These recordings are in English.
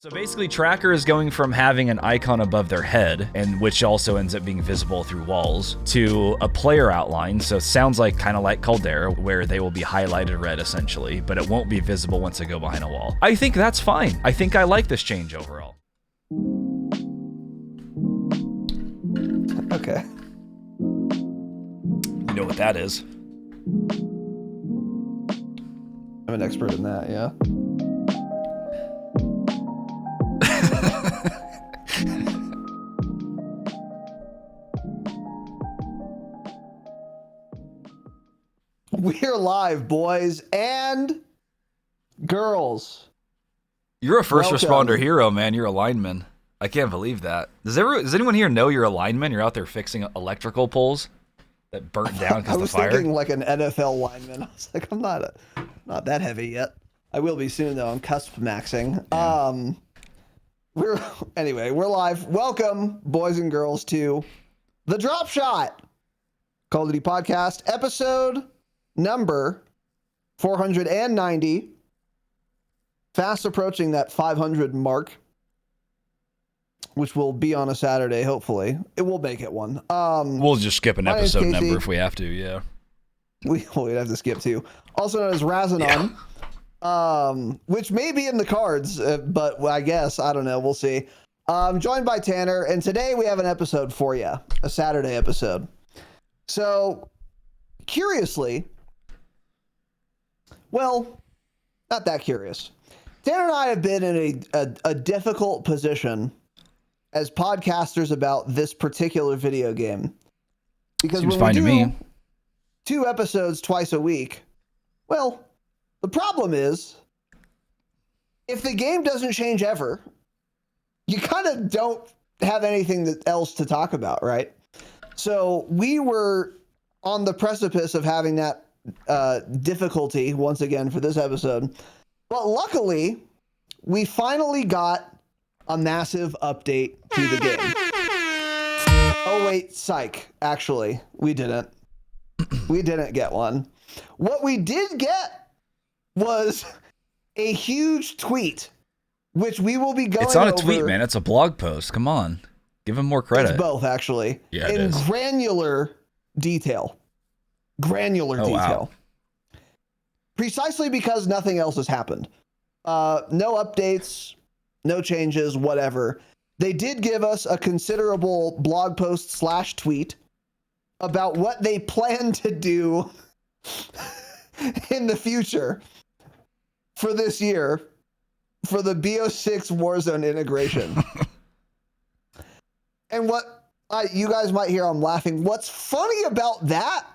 So basically, Tracker is going from having an icon above their head, and which also ends up being visible through walls, to a player outline. So it sounds like kind of like Caldera, where they will be highlighted red essentially, but it won't be visible once they go behind a wall. I think that's fine. I think I like this change overall. Okay. You know what that is? I'm an expert in that, yeah. We're live, boys and girls. You're a first responder hero, man. You're a lineman. I can't believe that. Does anyone here know you're a lineman? You're out there fixing electrical poles that burnt down because of the fire? I was thinking like an NFL lineman. I was like, I'm not that heavy yet. I will be soon though. I'm cusp maxing. Yeah. We're live. Welcome, boys and girls, to the Dropshot Call of Duty podcast, episode number 490. Fast approaching that 500 mark, which will be on a Saturday. Hopefully, it will make it one. We'll just skip an episode number if we have to. Yeah, we'd have to skip two. Also known as Razinon. Yeah. Which may be in the cards, but I guess, I don't know. We'll see. Joined by Tanner, and today we have an episode for you, a Saturday episode. So, curiously, well, not that curious. Tanner and I have been in a difficult position as podcasters about this particular video game. Because seems when fine we to do me. 2 episodes twice a week, well, the problem is, if the game doesn't change ever, you kind of don't have anything else to talk about, right? So we were on the precipice of having that difficulty once again for this episode. But luckily, we finally got a massive update to the game. Oh wait, psych. Actually, we didn't. We didn't get one. What we did get was a huge tweet, which we will be going over. It's not a tweet, man. It's a blog post. Come on. Give him more credit. It's both, actually. Yeah, in granular detail. Granular detail. Wow. Precisely because nothing else has happened. No updates, no changes, whatever. They did give us a considerable blog post / tweet about what they plan to do in the future for this year for the BO6 Warzone integration. And what you guys might hear, I'm laughing. What's funny about that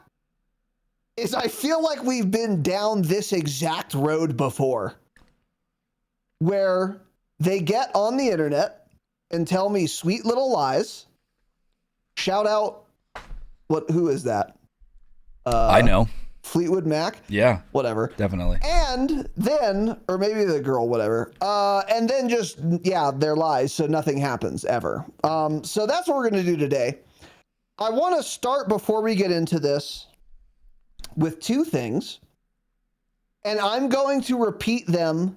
is I feel like we've been down this exact road before, where they get on the internet and tell me sweet little lies. Shout out, who is that? I know. Fleetwood Mac? Yeah. Whatever. Definitely. And then, or maybe the girl, whatever. And then just, yeah, their lies, so nothing happens ever. So that's what we're going to do today. I want to start, before we get into this, with 2 things. And I'm going to repeat them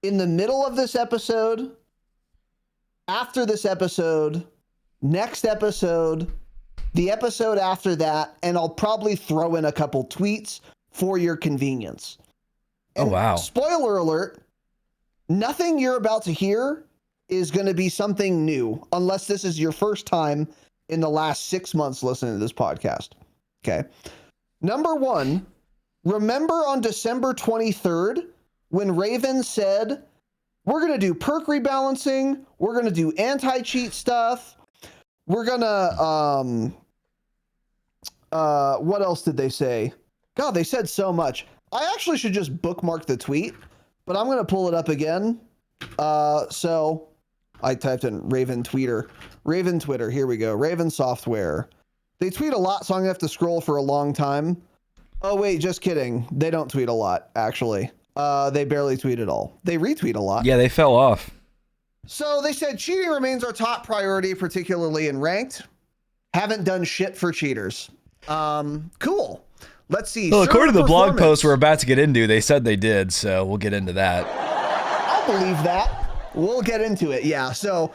in the middle of this episode, after this episode, next episode, the episode after that, and I'll probably throw in a couple tweets for your convenience. And oh, wow. Spoiler alert, nothing you're about to hear is going to be something new, unless this is your first time in the last 6 months listening to this podcast. Okay. Number 1, remember on December 23rd, when Raven said, we're going to do perk rebalancing, we're going to do anti-cheat stuff, we're going to, what else did they say? God, they said so much. I actually should just bookmark the tweet, but I'm going to pull it up again. So I typed in Raven Twitter, here we go. Raven Software. They tweet a lot, so I'm going to have to scroll for a long time. Oh, wait, just kidding. They don't tweet a lot, actually. They barely tweet at all. They retweet a lot. Yeah, they fell off. So they said cheating remains our top priority, particularly in ranked. Haven't done shit for cheaters. Cool. Let's see. Well, according to the blog post we're about to get into, they said they did, so we'll get into that. I'll believe that. We'll get into it. Yeah. So,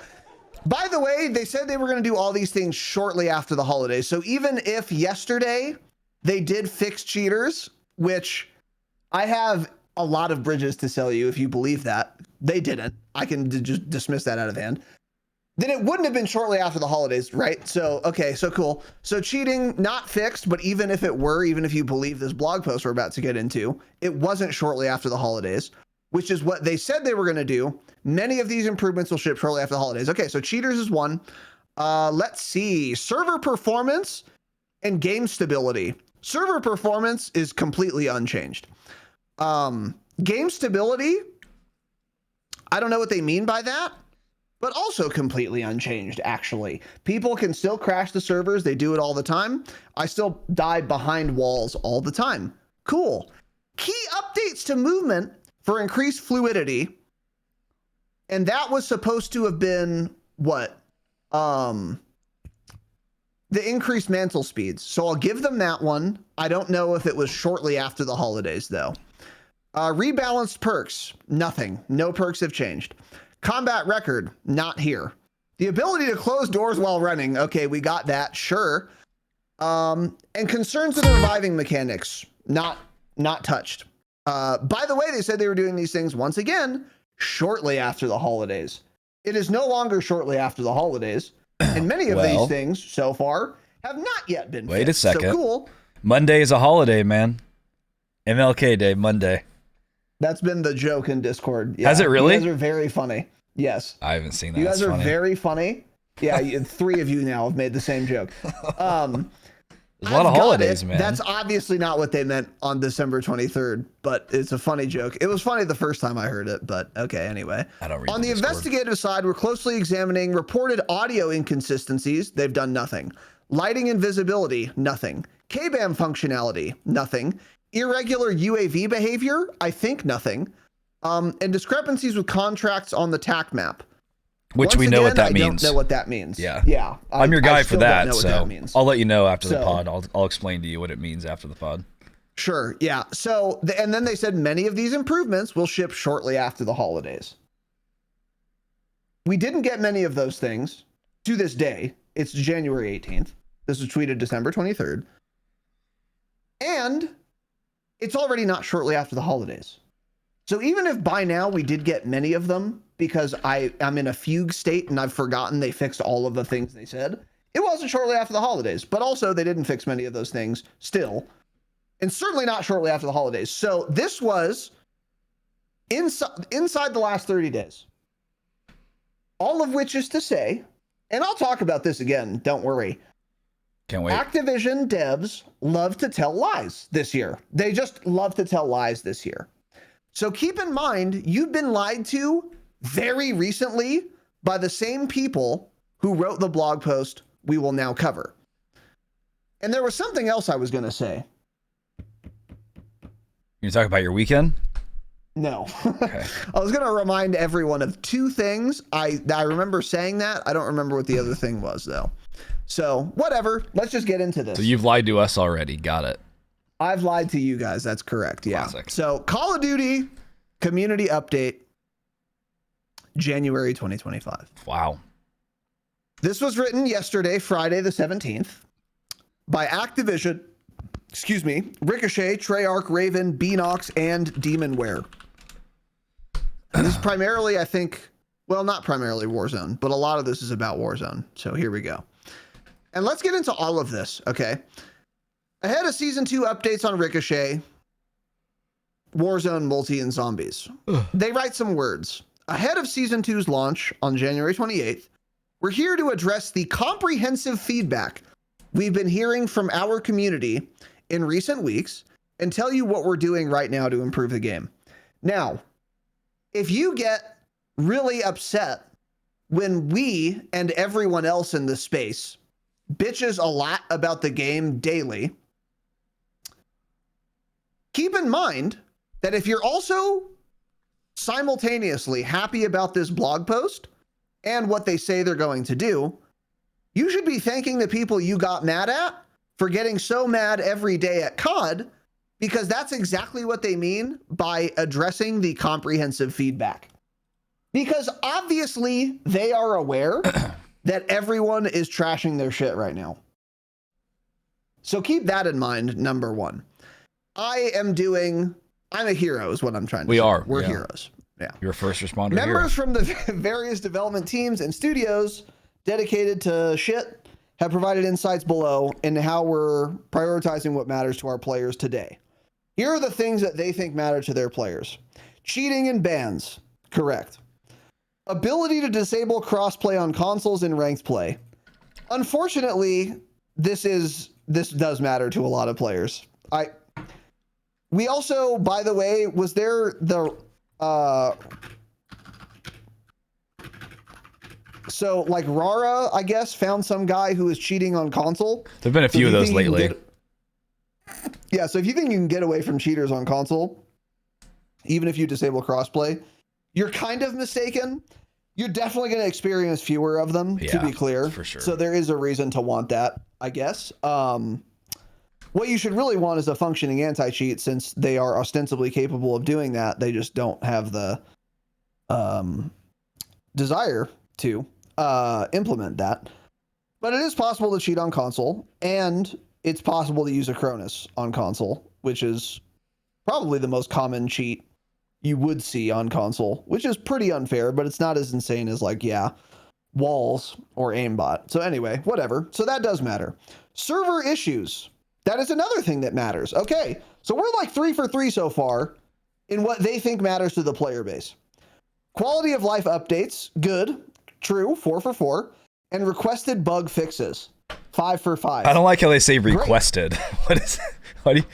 by the way, they said they were going to do all these things shortly after the holidays. So even if yesterday they did fix cheaters, which I have a lot of bridges to sell you if you believe that, they didn't. I can just dismiss that out of hand. Then it wouldn't have been shortly after the holidays, right? So, okay, so cool. So cheating, not fixed, but even if it were, even if you believe this blog post we're about to get into, it wasn't shortly after the holidays, which is what they said they were going to do. Many of these improvements will ship shortly after the holidays. Okay, so cheaters is one. Let's see. Server performance and game stability. Server performance is completely unchanged. Game stability, I don't know what they mean by that, but also completely unchanged, actually. People can still crash the servers. They do it all the time. I still die behind walls all the time. Cool. Key updates to movement for increased fluidity. And that was supposed to have been what? The increased mantle speeds. So I'll give them that one. I don't know if it was shortly after the holidays, though. Rebalanced perks. Nothing. No perks have changed. Combat record, not here. The ability to close doors while running. Okay, we got that. Sure. And concerns with the reviving mechanics, not touched. By the way, they said they were doing these things once again shortly after the holidays. It is no longer shortly after the holidays, and many of these things so far have not yet been fixed. Wait a second. So cool. Monday is a holiday, man. MLK Day, Monday. That's been the joke in Discord. Yeah, has it really? You guys are very funny. Yes. I haven't seen that. You guys are very funny. Yeah, three of you now have made the same joke. There's a lot of holidays, man. That's obviously not what they meant on December 23rd, but it's a funny joke. It was funny the first time I heard it, but okay, anyway. I don't read on the investigative side, we're closely examining reported audio inconsistencies. They've done nothing. Lighting and visibility, nothing. K-BAM functionality, nothing. Irregular UAV behavior, I think nothing. And discrepancies with contracts on the TAC map. Which we know what that means. I don't know what that means. Yeah. Yeah. I'm your guy for that, so I'll let you know after the So- pod. I'll explain to you what it means after the pod. Sure. Yeah. So, and then they said many of these improvements will ship shortly after the holidays. We didn't get many of those things to this day. It's January 18th. This was tweeted December 23rd. And it's already not shortly after the holidays. So even if by now we did get many of them, because I'm in a fugue state and I've forgotten they fixed all of the things they said, it wasn't shortly after the holidays. But also they didn't fix many of those things still. And certainly not shortly after the holidays. So this was inside the last 30 days. All of which is to say, and I'll talk about this again, don't worry. Can't wait. Activision devs love to tell lies this year. They just love to tell lies this year. So keep in mind, you've been lied to very recently by the same people who wrote the blog post we will now cover. And there was something else I was going to say. You talk about your weekend? No. Okay. I was going to remind everyone of two things. I remember saying that. I don't remember what the other thing was, though. So whatever. Let's just get into this. So you've lied to us already. Got it. I've lied to you guys. That's correct. Yeah. Classic. So Call of Duty community update, January 2025. Wow. This was written yesterday, Friday the 17th, by Activision, Ricochet, Treyarch, Raven, Beanox, and Demonware. And this is primarily, I think, well, not primarily Warzone, but a lot of this is about Warzone. So here we go. And let's get into all of this, okay? Ahead of Season 2 updates on Ricochet, Warzone, Multi, and Zombies. They write some words. Ahead of Season 2's launch on January 28th, we're here to address the comprehensive feedback we've been hearing from our community in recent weeks and tell you what we're doing right now to improve the game. Now, if you get really upset when we and everyone else in the space bitches a lot about the game daily, keep in mind that if you're also simultaneously happy about this blog post and what they say they're going to do, you should be thanking the people you got mad at for getting so mad every day at COD, because that's exactly what they mean by addressing the comprehensive feedback. Because obviously they are aware that everyone is trashing their shit right now. So keep that in mind, number one. I'm a hero is what I'm trying to say. We're heroes. Yeah. You're a first responder Members from the various development teams and studios dedicated to shit have provided insights below into how we're prioritizing what matters to our players today. Here are the things that they think matter to their players. Cheating and bans. Correct. Ability to disable crossplay on consoles in ranked play. Unfortunately, this does matter to a lot of players. We also, by the way, was there the so like Rara, I guess, found some guy who was cheating on console. There've been a few of those lately. Yeah, so if you think you can get away from cheaters on console, even if you disable crossplay, you're kind of mistaken. You're definitely going to experience fewer of them, to be clear. For sure. So there is a reason to want that, I guess. What you should really want is a functioning anti-cheat, since they are ostensibly capable of doing that. They just don't have the desire to implement that. But it is possible to cheat on console, and it's possible to use Acronis on console, which is probably the most common cheat you would see on console, which is pretty unfair, but it's not as insane as walls or aimbot. So anyway, whatever. So that does matter. Server issues. That is another thing that matters. Okay, so we're like 3 for 3 so far in what they think matters to the player base. Quality of life updates, good, true, 4 for 4, and requested bug fixes, 5 for 5. I don't like how they say requested. What is? What do you?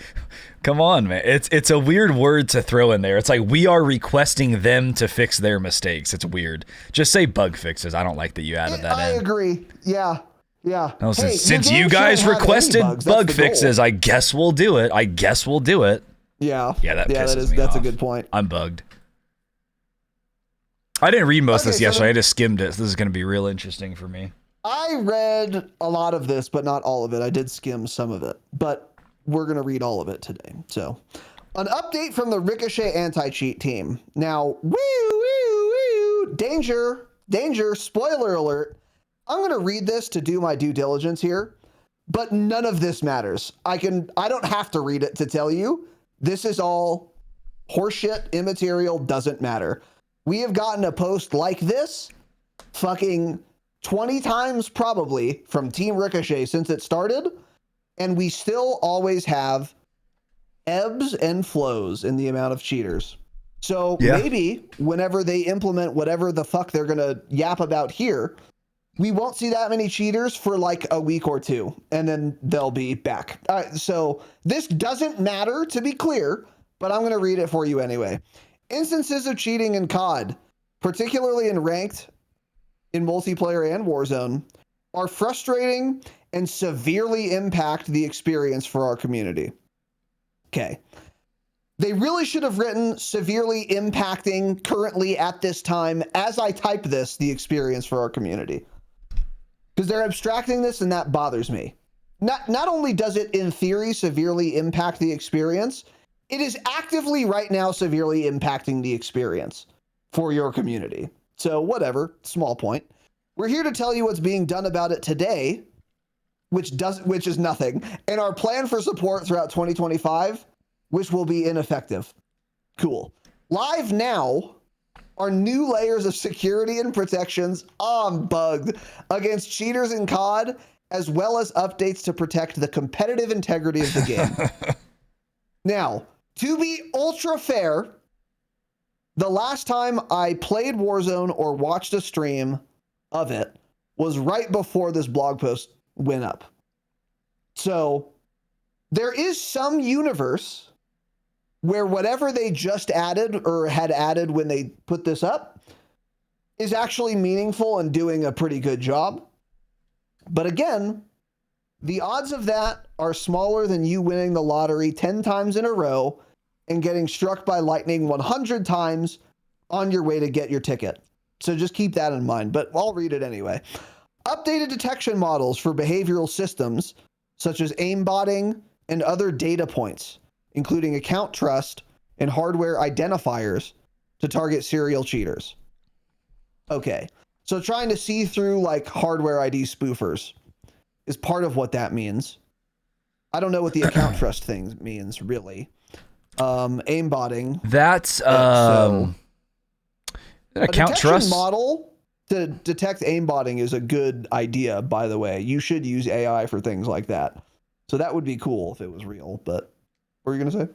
Come on, man. It's a weird word to throw in there. It's like we are requesting them to fix their mistakes. It's weird. Just say bug fixes. I don't like that you added that in. I agree. Yeah. Yeah. No, since you guys requested bug fixes, I guess we'll do it. Yeah. Yeah, that's a good point. I'm bugged. I didn't read most of this yesterday. I just skimmed it. This is going to be real interesting for me. I read a lot of this, but not all of it. I did skim some of it, but we're going to read all of it today. So, an update from the Ricochet Anti-Cheat team. Now, danger, spoiler alert. I'm going to read this to do my due diligence here, but none of this matters. I don't have to read it to tell you. This is all horseshit, immaterial, doesn't matter. We have gotten a post like this fucking 20 times probably from Team Ricochet since it started, and we still always have ebbs and flows in the amount of cheaters. So maybe whenever they implement whatever the fuck they're going to yap about here, we won't see that many cheaters for like a week or two, and then they'll be back. So this doesn't matter, to be clear, but I'm going to read it for you anyway. Instances of cheating in CoD, particularly in ranked, in multiplayer and Warzone, are frustrating and severely impact the experience for our community. Okay. They really should have written severely impacting currently at this time, as I type this, the experience for our community. Because they're abstracting this, and that bothers me. Not only does it in theory severely impact the experience, it is actively right now severely impacting the experience for your community. So whatever, small point. We're here to tell you what's being done about it today, which is nothing, and our plan for support throughout 2025, which will be ineffective. Cool. Live now are new layers of security and protections, I'm bugged, against cheaters in CoD, as well as updates to protect the competitive integrity of the game. Now, to be ultra fair, the last time I played Warzone or watched a stream of it was right before this blog post went up. So there is some universe where whatever they just added or had added when they put this up is actually meaningful and doing a pretty good job. But again, the odds of that are smaller than you winning the lottery 10 times in a row and getting struck by lightning 100 times on your way to get your ticket. So just keep that in mind, but I'll read it anyway. Updated detection models for behavioral systems, such as aimbotting and other data points, including account trust and hardware identifiers to target serial cheaters. Okay. So trying to see through like hardware ID spoofers is part of what that means. I don't know what the account trust thing means really. Aimbotting. That's so account a trust detection model to detect aimbotting is a good idea, by the way. You should use AI for things like that. So that would be cool if it was real, but what were you going to say?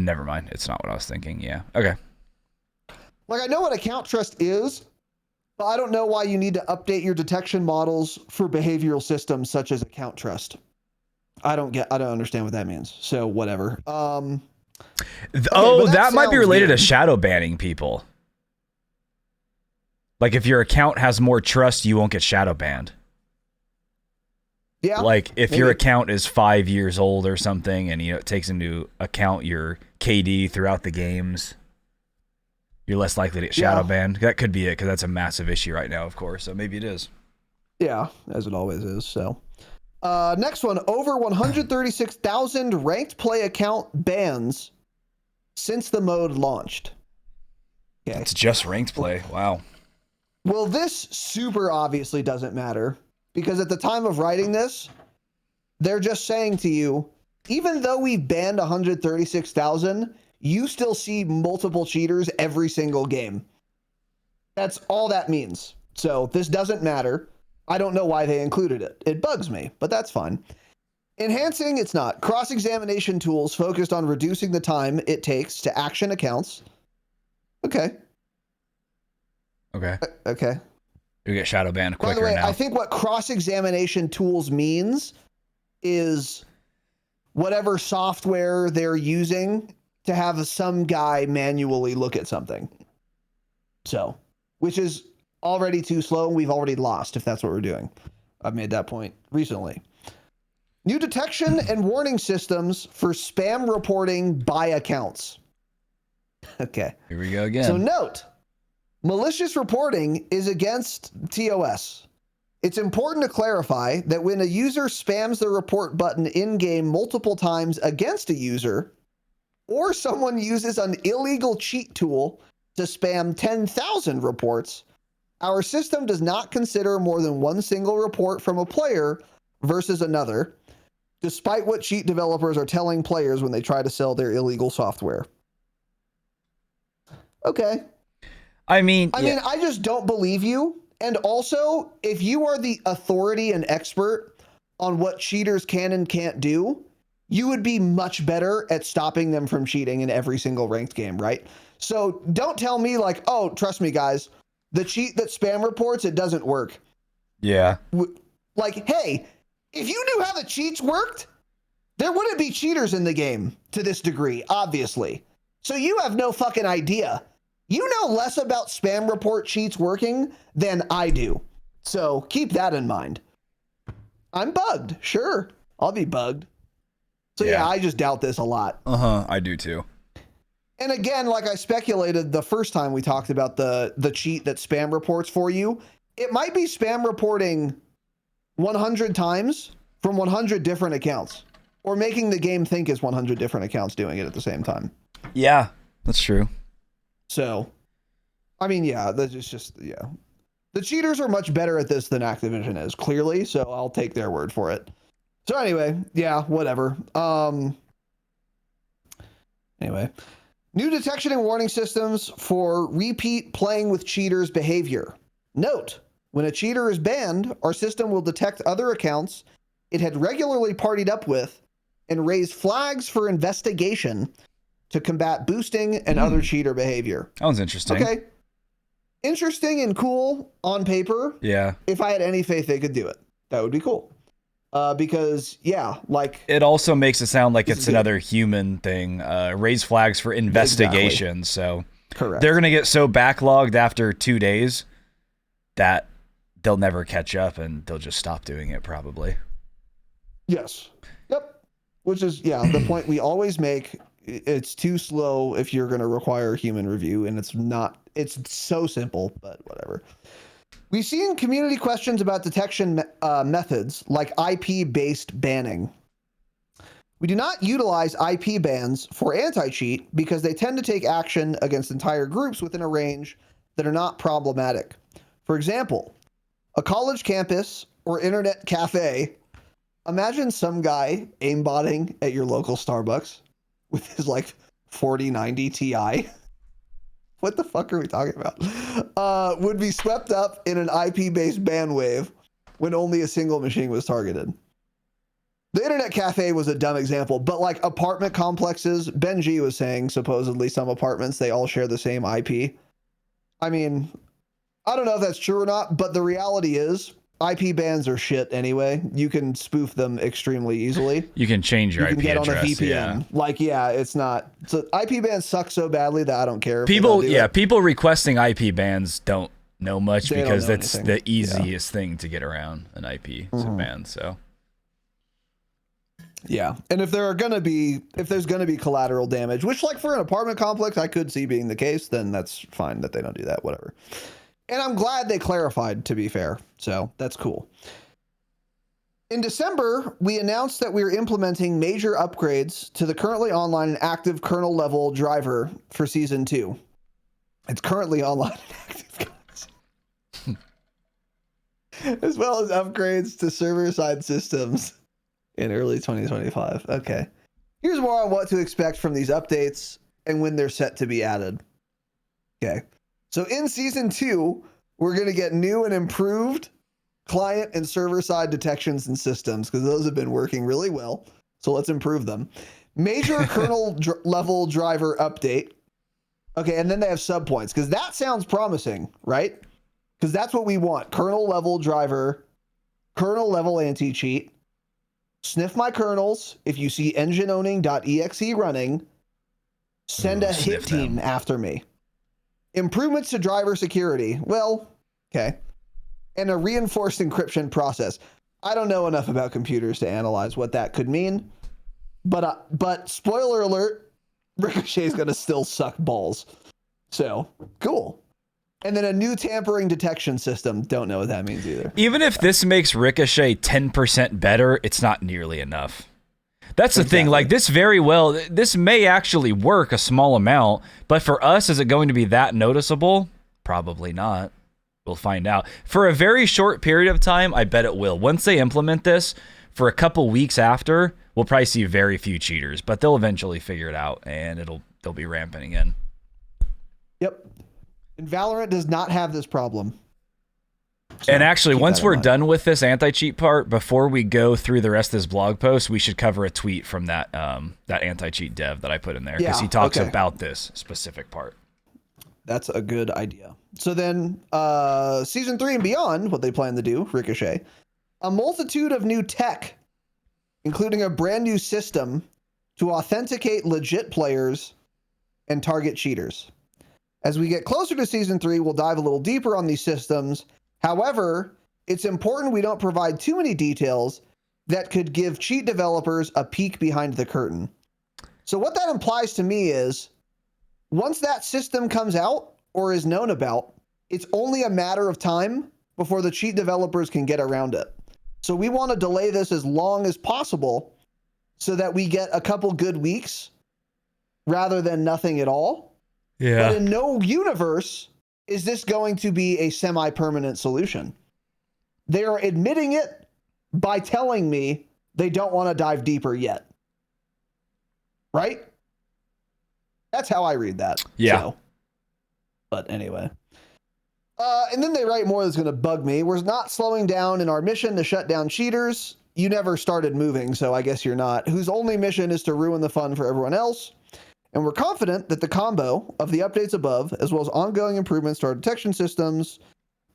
Never mind. It's not what I was thinking. Yeah. Okay. Like, I know what account trust is, but I don't know why you need to update your detection models for behavioral systems such as account trust. I don't understand what that means. So whatever. Okay, that might be related to shadow banning people. Like if your account has more trust, you won't get shadow banned. Yeah. Like if your account is 5 years old or something, and it takes into account your KD throughout the games, you're less likely to get shadow banned. That could be it, because that's a massive issue right now, of course. So maybe it is. Yeah, as it always is. So next one, over 136,000 ranked play account bans since the mode launched. Okay. It's just ranked play. Wow. Well, this super obviously doesn't matter, because at the time of writing this, they're just saying to you, even though we banned 136,000, you still see multiple cheaters every single game. That's all that means. So this doesn't matter. I don't know why they included it. It bugs me, but that's fine. Enhancing, it's not. Cross-examination tools focused on reducing the time it takes to action accounts. Okay. Okay. You get shadow banned quicker now. By the way, I think what cross-examination tools means is whatever software they're using to have some guy manually look at something. So, which is already too slow, and we've already lost if that's what we're doing. I've made that point recently. New detection and warning systems for spam reporting by accounts. Okay. Here we go again. So note, malicious reporting is against TOS. It's important to clarify that when a user spams the report button in-game multiple times against a user, or someone uses an illegal cheat tool to spam 10,000 reports, our system does not consider more than one single report from a player versus another, despite what cheat developers are telling players when they try to sell their illegal software. Okay. I mean, I just don't believe you. And also, if you are the authority and expert on what cheaters can and can't do, you would be much better at stopping them from cheating in every single ranked game, right? So don't tell me like, oh, trust me, guys, the cheat that spam reports, it doesn't work. Yeah. Like, hey, if you knew how the cheats worked, there wouldn't be cheaters in the game to this degree, obviously. So you have no fucking idea. You know less about spam report cheats working than I do. So keep that in mind. I'm bugged. Sure. I'll be bugged. So yeah, I just doubt this a lot. I do too. And again, like I speculated the first time we talked about the cheat that spam reports for you, it might be spam reporting 100 times from 100 different accounts, or making the game think it's 100 different accounts doing it at the same time. Yeah, that's true. So, I mean, yeah, that's just, yeah. The cheaters are much better at this than Activision is, clearly, so I'll take their word for it. So anyway, yeah, whatever. Anyway, new detection and warning systems for repeat playing with cheaters behavior. Note, when a cheater is banned, our system will detect other accounts it had regularly partied up with and raise flags for investigation to combat boosting and other cheater behavior. That was interesting. Okay. Interesting and cool on paper. Yeah. If I had any faith they could do it, that would be cool. Because, yeah, like... It also makes it sound like it's another human thing. Raise flags for investigation. Exactly. So correct. They're going to get so backlogged after 2 days that they'll never catch up, and they'll just stop doing it probably. Yes. Yep. Which is, yeah, the point we always make. It's too slow if you're going to require human review, and it's not. It's so simple, but whatever. We've seen community questions about detection methods like IP-based banning. We do not utilize IP bans for anti-cheat because they tend to take action against entire groups within a range that are not problematic. For example, a college campus or internet cafe. Imagine some guy aimbotting at your local Starbucks with his like 4090 Ti. What the fuck are we talking about? Would be swept up in an IP-based ban wave when only a single machine was targeted. The internet cafe was a dumb example, but like apartment complexes, Benji was saying supposedly some apartments, they all share the same IP. I mean, I don't know if that's true or not, but the reality is IP bans are shit anyway. You can spoof them extremely easily. You can change your IP get address. On a VPN. Yeah. Like, yeah, it's not. So IP bans suck so badly that I don't care. If People requesting IP bans don't know much because that's the easiest thing to get around an IP ban. So. Yeah, and if there's gonna be collateral damage, which like for an apartment complex I could see being the case, then that's fine that they don't do that. Whatever. And I'm glad they clarified, to be fair. So that's cool. In December, we announced that we are implementing major upgrades to the currently online and active kernel level driver for Season 2. It's currently online and active, guys. As well as upgrades to server-side systems in early 2025. Okay. Here's more on what to expect from these updates and when they're set to be added. Okay. So in Season 2, we're going to get new and improved client and server-side detections and systems because those have been working really well. So let's improve them. Major kernel level driver update. Okay, and then they have subpoints because that sounds promising, right? Because that's what we want. Kernel level driver, kernel level anti-cheat. Sniff my kernels. If you see engineowning.exe running, send a hit team after me. Improvements to driver security. Well, okay. And a reinforced encryption process. I don't know enough about computers to analyze what that could mean. But spoiler alert, Ricochet is going to still suck balls. So, cool. And then a new tampering detection system. Don't know what that means either. Even if this makes Ricochet 10% better, it's not nearly enough. That's the thing, like this may actually work a small amount, but for us, is it going to be that noticeable? Probably not. We'll find out. For a very short period of time, I bet it will. Once they implement this, for a couple weeks after, we'll probably see very few cheaters, but they'll eventually figure it out and they'll be ramping again. Yep. And Valorant does not have this problem. So and actually, once we're done with this anti-cheat part, before we go through the rest of this blog post, we should cover a tweet from that anti-cheat dev that I put in there because he talks about this specific part. That's a good idea. So then, Season 3 and beyond, what they plan to do, Ricochet, a multitude of new tech, including a brand new system to authenticate legit players and target cheaters. As we get closer to Season 3, we'll dive a little deeper on these systems. However, it's important we don't provide too many details that could give cheat developers a peek behind the curtain. So what that implies to me is, once that system comes out or is known about, it's only a matter of time before the cheat developers can get around it. So we want to delay this as long as possible so that we get a couple good weeks rather than nothing at all. Yeah. But in no universe is this going to be a semi-permanent solution. They are admitting it by telling me they don't want to dive deeper yet. Right? That's how I read that. Yeah. So, but anyway. And then they write more that's going to bug me. We're not slowing down in our mission to shut down cheaters. You never started moving, so I guess you're not. Whose only mission is to ruin the fun for everyone else. And we're confident that the combo of the updates above, as well as ongoing improvements to our detection systems,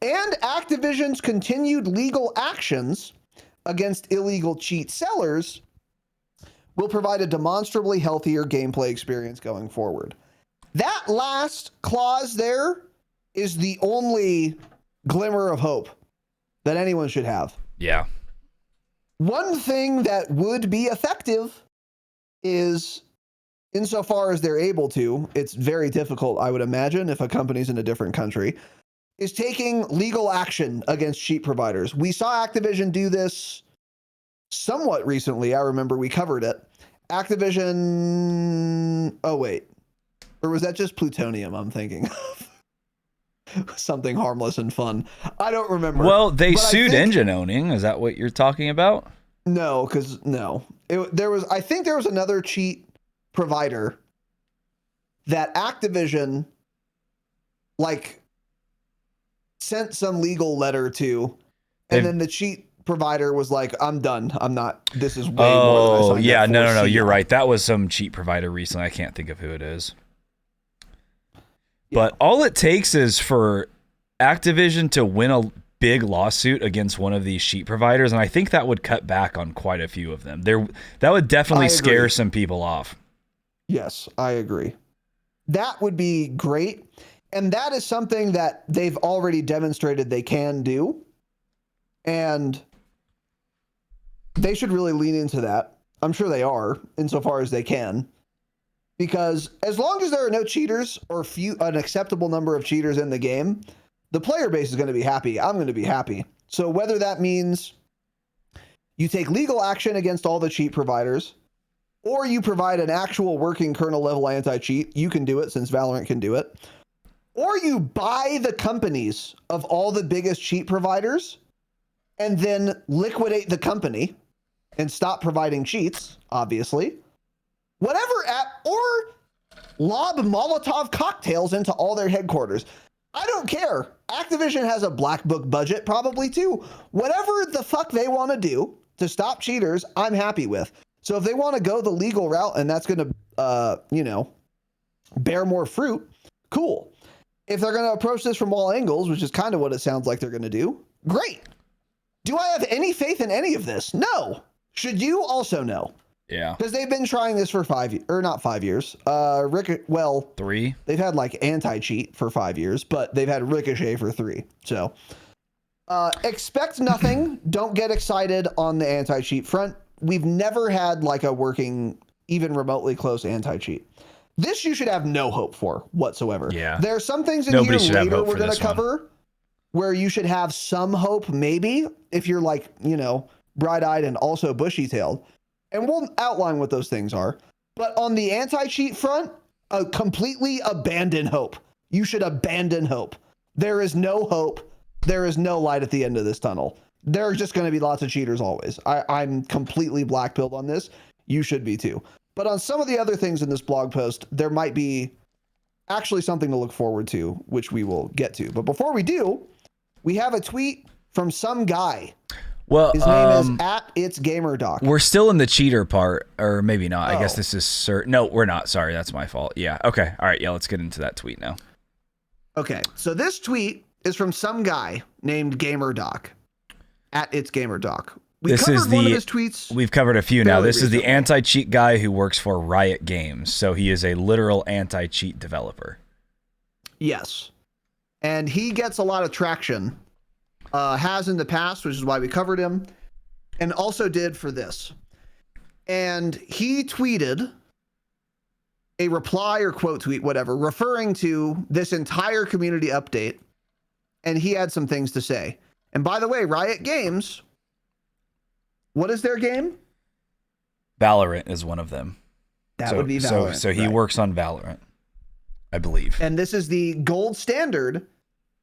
and Activision's continued legal actions against illegal cheat sellers will provide a demonstrably healthier gameplay experience going forward. That last clause there is the only glimmer of hope that anyone should have. Yeah. One thing that would be effective is, insofar as they're able to, it's very difficult, I would imagine, if a company's in a different country, is taking legal action against cheat providers. We saw Activision do this somewhat recently. I remember we covered it. Activision... Oh, wait. Or was that just plutonium I'm thinking of? something harmless and fun. I don't remember. Well, they sued engine owning. Is that what you're talking about? No, because no. I think there was another cheat provider that Activision like sent some legal letter to, and then the cheat provider was like, I'm done. I'm not. This is way more than I signed up for. Yeah, no. You're right. That was some cheat provider recently. I can't think of who it is. But all it takes is for Activision to win a big lawsuit against one of these cheat providers, and I think that would cut back on quite a few of them. That would definitely scare some people off. Yes, I agree. That would be great. And that is something that they've already demonstrated they can do. And they should really lean into that. I'm sure they are, insofar as they can. Because as long as there are no cheaters or an acceptable number of cheaters in the game, the player base is going to be happy. I'm going to be happy. So whether that means you take legal action against all the cheat providers, or you provide an actual working kernel level anti-cheat, you can do it since Valorant can do it, or you buy the companies of all the biggest cheat providers and then liquidate the company and stop providing cheats, obviously. Whatever, or lob Molotov cocktails into all their headquarters. I don't care. Activision has a black book budget probably too. Whatever the fuck they want to do to stop cheaters, I'm happy with. So if they want to go the legal route and that's going to, bear more fruit, cool. If they're going to approach this from all angles, which is kind of what it sounds like they're going to do, great. Do I have any faith in any of this? No. Should you also know? Yeah. Because they've been trying this for 5 years, or not 5 years. 3. They've had like anti-cheat for 5 years, but they've had Ricochet for 3. So expect nothing. Don't get excited on the anti-cheat front. We've never had like a working, even remotely close anti-cheat. This you should have no hope for whatsoever. Yeah. There are some things in here later we're going to cover where you should have some hope, maybe, if you're like, bright-eyed and also bushy-tailed. And we'll outline what those things are. But on the anti-cheat front, completely abandon hope. You should abandon hope. There is no hope. There is no light at the end of this tunnel. There are just going to be lots of cheaters always. I'm completely black-pilled on this. You should be too. But on some of the other things in this blog post, there might be actually something to look forward to, which we will get to. But before we do, we have a tweet from some guy. Well, his name is @itsgamerdoc. We're still in the cheater part, or maybe not. I guess this is no, we're not. Sorry, that's my fault. Yeah. Okay. All right. Yeah. Let's get into that tweet now. Okay. So this tweet is from some guy named GamerDoc @itsgamerdoc. One of his tweets. We've covered a few now. This recently. is the anti-cheat guy who works for Riot Games. So he is a literal anti-cheat developer. Yes. And he gets a lot of traction. Has in the past, which is why we covered him, and also did for this. And he tweeted a reply or quote tweet, whatever, referring to this entire community update. And he had some things to say. And by the way, Riot Games, what is their game? Valorant is one of them. That would be Valorant. So he works on Valorant, I believe. And this is the gold standard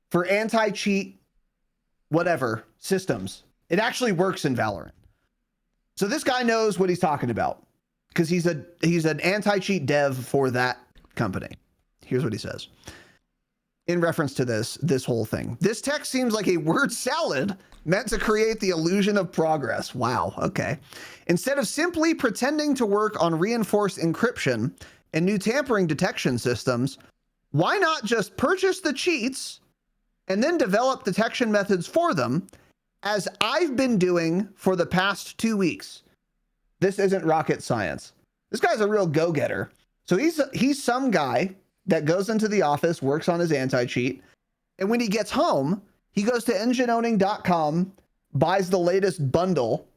for anti-cheat whatever systems. It actually works in Valorant. So this guy knows what he's talking about because he's an anti-cheat dev for that company. Here's what he says in reference to this whole thing. This text seems like a word salad meant to create the illusion of progress. Wow. Okay. Instead of simply pretending to work on reinforced encryption and new tampering detection systems, why not just purchase the cheats and then develop detection methods for them, as I've been doing for the past 2 weeks. This isn't rocket science. This guy's a real go-getter. So he's some guy that goes into the office, works on his anti-cheat, and when he gets home, he goes to engineowning.com, buys the latest bundle,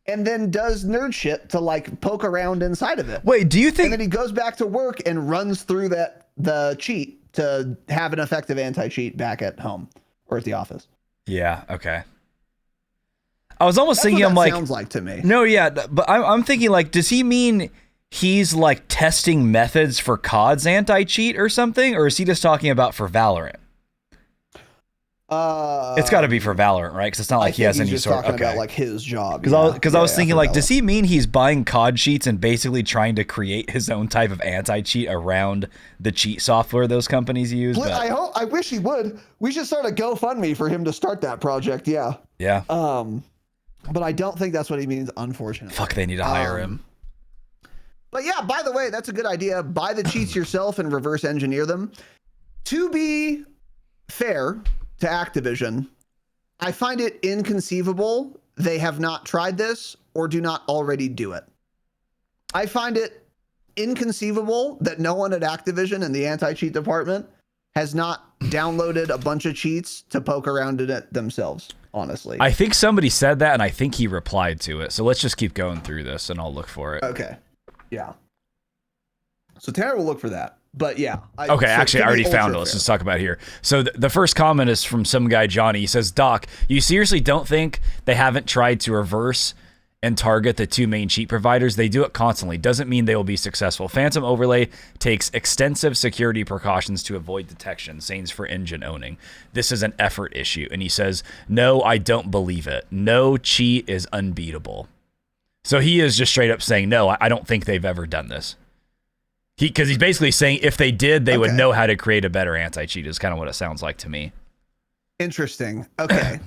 and then does nerd shit to like poke around inside of it. Wait, do you think... And then he goes back to work and runs through the cheat to have an effective anti-cheat back at home or at the office. Yeah. Okay. I was almost That's thinking, what I'm that like, sounds like to me. No, yeah, but I'm thinking like, does he mean he's like testing methods for COD's anti-cheat or something? Or is he just talking about for Valorant? It's got to be for Valorant, right? Because it's not like he has any just sort. Talking about like his job. Because I was thinking, like, does he mean he's buying COD cheats and basically trying to create his own type of anti-cheat around the cheat software those companies use? But I wish he would. We should start a GoFundMe for him to start that project. Yeah. Yeah. But I don't think that's what he means. Unfortunately. Fuck, they need to hire him. But yeah, by the way, that's a good idea. Buy the cheats yourself and reverse engineer them. To be fair to Activision, I find it inconceivable they have not tried this or do not already do it. I find it inconceivable that no one at Activision in the anti-cheat department has not downloaded a bunch of cheats to poke around in it themselves, honestly. I think somebody said that, and I think he replied to it. So let's just keep going through this, and I'll look for it. Okay. Yeah. So Tanner will look for that. But yeah. Okay, actually, I already found it. Let's just talk about it here. So the first comment is from some guy, Johnny. He says, Doc, you seriously don't think they haven't tried to reverse and target the two main cheat providers? They do it constantly. Doesn't mean they will be successful. Phantom Overlay takes extensive security precautions to avoid detection. Same's for engine owning. This is an effort issue. And he says, no, I don't believe it. No cheat is unbeatable. So he is just straight up saying, no, I don't think they've ever done this. Because he's basically saying if they did, they would know how to create a better anti-cheat is kind of what it sounds like to me. Interesting. Okay.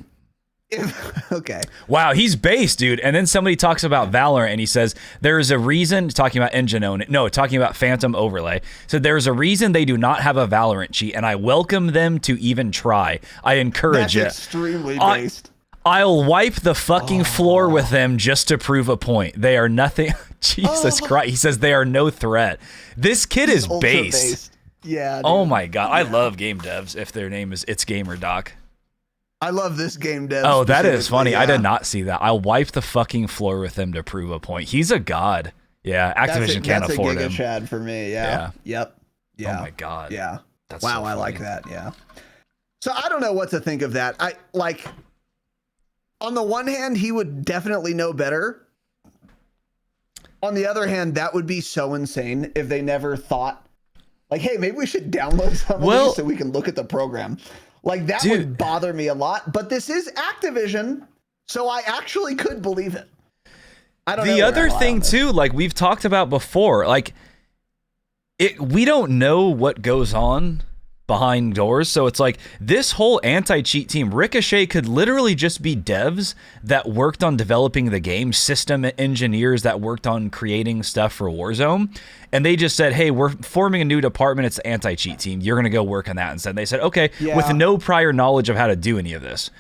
Okay. Wow, he's based, dude. And then somebody talks about Valorant and he says, there's a reason, talking about engine own, no, talking about Phantom Overlay. So there's a reason they do not have a Valorant cheat, and I welcome them to even try. I encourage it. That's extremely based. I'll wipe the fucking floor with them just to prove a point. They are nothing. Jesus Christ. He says they are no threat. This kid is based. Yeah. Dude. Oh my God. I love game devs if their name is It's Gamer Doc. I love this game dev. Oh, that is funny. Yeah. I did not see that. I'll wipe the fucking floor with him to prove a point. He's a god. Yeah. Activision can't afford him. That's a Chad for me. Yeah. Yep. Yeah. Oh my God. Yeah. That's wow. So I like that. Yeah. So I don't know what to think of that. I like, on the one hand, he would definitely know better. On the other hand, that would be so insane if they never thought, like, hey, maybe we should download some of these so we can look at the program. Like, that would bother me a lot. But this is Activision, so I actually could believe it. I don't know. The other thing, too, like we've talked about before, like, we don't know what goes on behind doors. So it's like this whole anti-cheat team, Ricochet could literally just be devs that worked on developing the game, system engineers that worked on creating stuff for Warzone. And they just said, hey, we're forming a new department. It's the anti-cheat team. You're going to go work on that instead. They said, okay, with no prior knowledge of how to do any of this.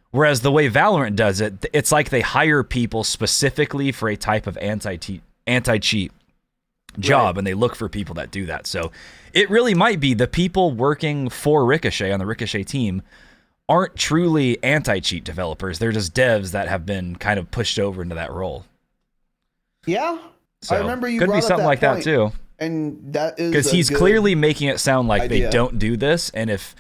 Whereas the way Valorant does it, it's like they hire people specifically for a type of anti-cheat job, and they look for people that do that. So it really might be the people working for Ricochet on the Ricochet team aren't truly anti-cheat developers. They're just devs that have been kind of pushed over into that role. Yeah. So I remember you could brought be something like that too. And that is because he's clearly making it sound like they don't do this. And if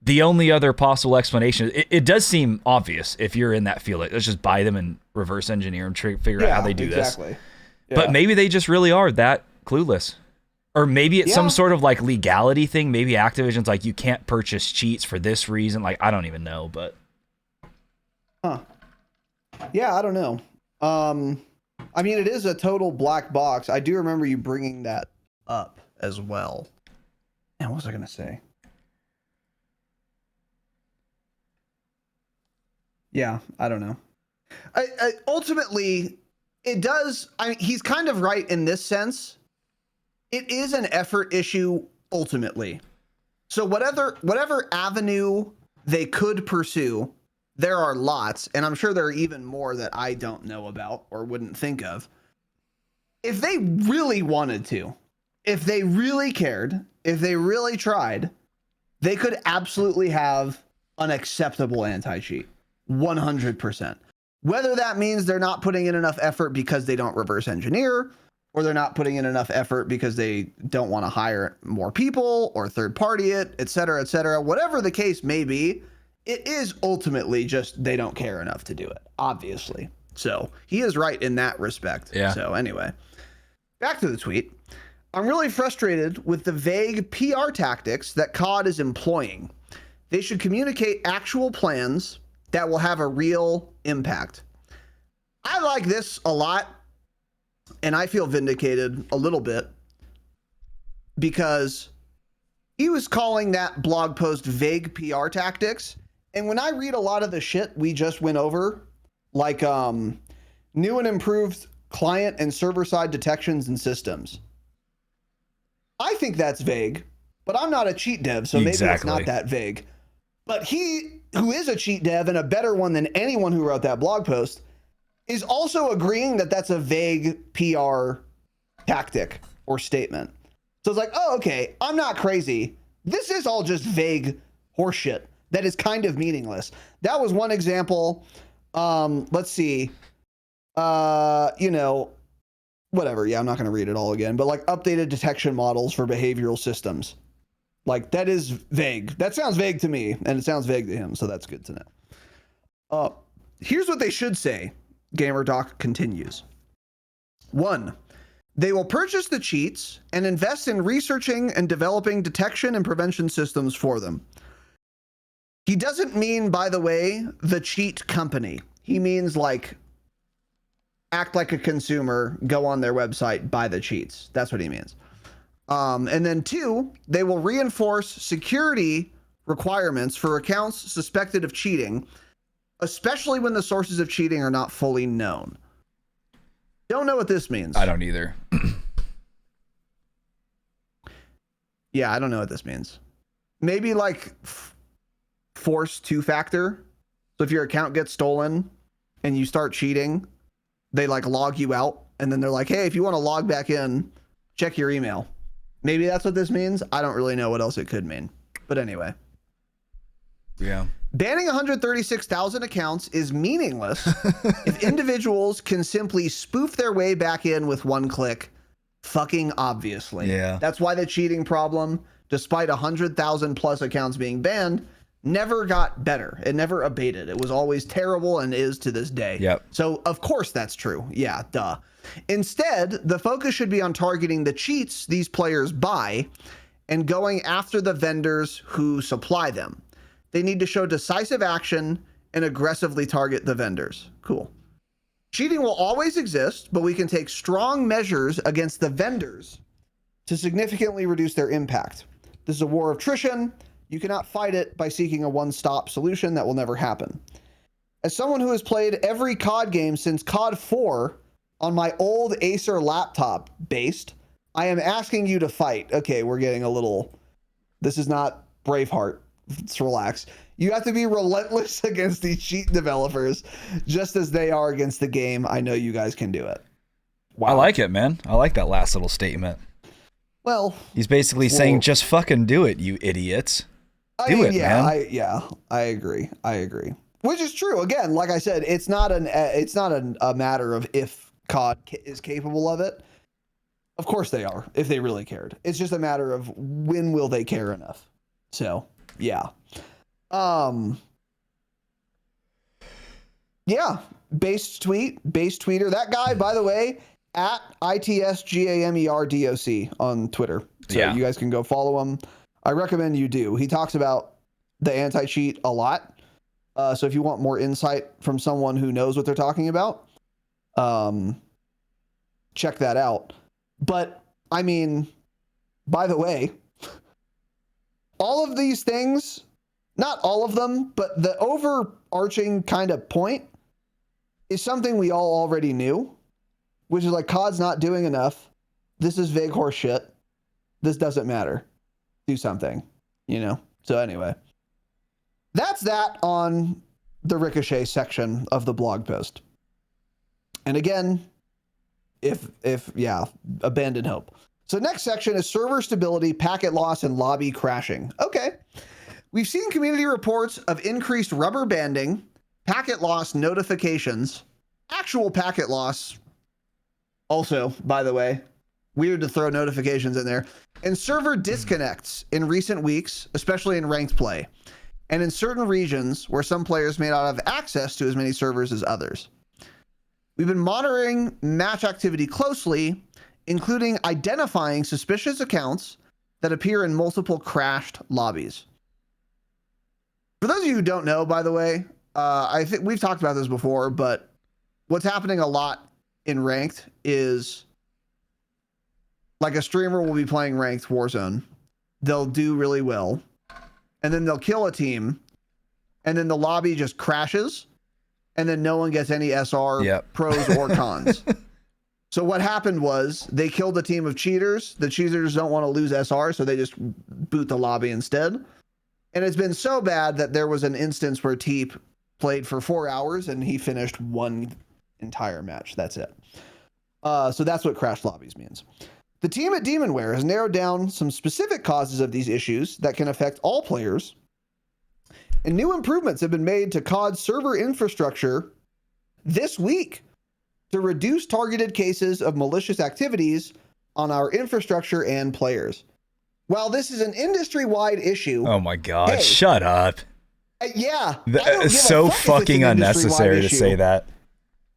the only other possible explanation, it does seem obvious if you're in that field. Like, let's just buy them and reverse engineer them, figure out how they do this. Yeah. But maybe they just really are that clueless. Or maybe it's some sort of like legality thing. Maybe Activision's like, you can't purchase cheats for this reason. Like, I don't even know, but. Yeah, I don't know. I mean, it is a total black box. I do remember you bringing that up as well. And what was I going to say? Yeah, I don't know. Ultimately, it does. I mean, he's kind of right in this sense. It is an effort issue ultimately. So whatever avenue they could pursue, there are lots, and I'm sure there are even more that I don't know about or wouldn't think of. If they really wanted to, if they really cared, if they really tried, they could absolutely have an acceptable anti-cheat. 100%. Whether that means they're not putting in enough effort because they don't reverse engineer, or they're not putting in enough effort because they don't want to hire more people or third party it, et cetera, whatever the case may be, it is ultimately just they don't care enough to do it, obviously. So he is right in that respect. Yeah. So anyway, back to the tweet. I'm really frustrated with the vague PR tactics that COD is employing. They should communicate actual plans that will have a real impact. I like this a lot, and I feel vindicated a little bit because he was calling that blog post vague PR tactics. And when I read a lot of the shit we just went over, like new and improved client and server-side detections and systems, I think that's vague, but I'm not a cheat dev, so maybe it's not that vague. But he, who is a cheat dev and a better one than anyone who wrote that blog post, is also agreeing that that's a vague PR tactic or statement. So it's like, oh, okay, I'm not crazy. This is all just vague horseshit that is kind of meaningless. That was one example. Let's see. Whatever. Yeah, I'm not going to read it all again, but like updated detection models for behavioral systems. Like, that is vague. That sounds vague to me, and it sounds vague to him, so that's good to know. Here's what they should say. GamerDoc continues. 1. They will purchase the cheats and invest in researching and developing detection and prevention systems for them. He doesn't mean, by the way, the cheat company. He means like act like a consumer, go on their website, buy the cheats. That's what he means. And then 2, they will reinforce security requirements for accounts suspected of cheating, especially when the sources of cheating are not fully known. Don't know what this means. I don't either. Yeah, I don't know what this means. Maybe like force two-factor. So if your account gets stolen and you start cheating, they like log you out, and then they're like, hey, if you want to log back in, check your email. Maybe that's what this means. I don't really know what else it could mean. But anyway. Yeah. Banning 136,000 accounts is meaningless if individuals can simply spoof their way back in with one click, fucking obviously. Yeah. That's why the cheating problem, despite 100,000 plus accounts being banned, never got better. It never abated. It was always terrible and is to this day. Yep. So of course that's true. Yeah, duh. Instead, the focus should be on targeting the cheats these players buy and going after the vendors who supply them. They need to show decisive action and aggressively target the vendors. Cool. Cheating will always exist, but we can take strong measures against the vendors to significantly reduce their impact. This is a war of attrition. You cannot fight it by seeking a one-stop solution. That will never happen. As someone who has played every CoD game since CoD 4 on my old Acer laptop based, I am asking you to fight. Okay, we're getting a little... This is not Braveheart. Let's relax. You have to be relentless against these cheat developers, just as they are against the game. I know you guys can do it. Wow. I like it, man. I like that last little statement. Well, he's basically saying, just fucking do it, you idiots. Do it, man. I agree. Which is true. Again, like I said, it's not a matter of if COD is capable of it. Of course they are, if they really cared. It's just a matter of when will they care enough. So, yeah. Yeah, base tweeter. That guy, by the way, at ITSGAMERDOC on Twitter. So yeah, you guys can go follow him. I recommend you do. He talks about the anti-cheat a lot. So if you want more insight from someone who knows what they're talking about, check that out. But I mean, by the way, all of these things, not all of them, but the overarching kind of point is something we all already knew, which is like COD's not doing enough. This is vague horse shit. This doesn't matter. Do something, you know? So anyway, that's that on the Ricochet section of the blog post. And again, abandon hope. So next section is server stability, packet loss, and lobby crashing. Okay. We've seen community reports of increased rubber banding, packet loss notifications, actual packet loss. Also, by the way, weird to throw notifications in there, and server disconnects in recent weeks, especially in ranked play, and in certain regions where some players may not have access to as many servers as others. We've been monitoring match activity closely, including identifying suspicious accounts that appear in multiple crashed lobbies. For those of you who don't know, by the way, I think we've talked about this before, but what's happening a lot in ranked is like a streamer will be playing ranked Warzone. They'll do really well, and then they'll kill a team, and then the lobby just crashes, and then no one gets any SR pros or cons. So what happened was they killed a team of cheaters. The cheaters don't want to lose SR, so they just boot the lobby instead. And it's been so bad that there was an instance where Teep played for 4 hours and he finished one entire match. That's it. So that's what crashed lobbies means. The team at Demonware has narrowed down some specific causes of these issues that can affect all players. And new improvements have been made to COD server infrastructure this week to reduce targeted cases of malicious activities on our infrastructure and players. While this is an industry-wide issue... Oh my God, hey, shut up. Yeah. It's so fucking unnecessary to say that.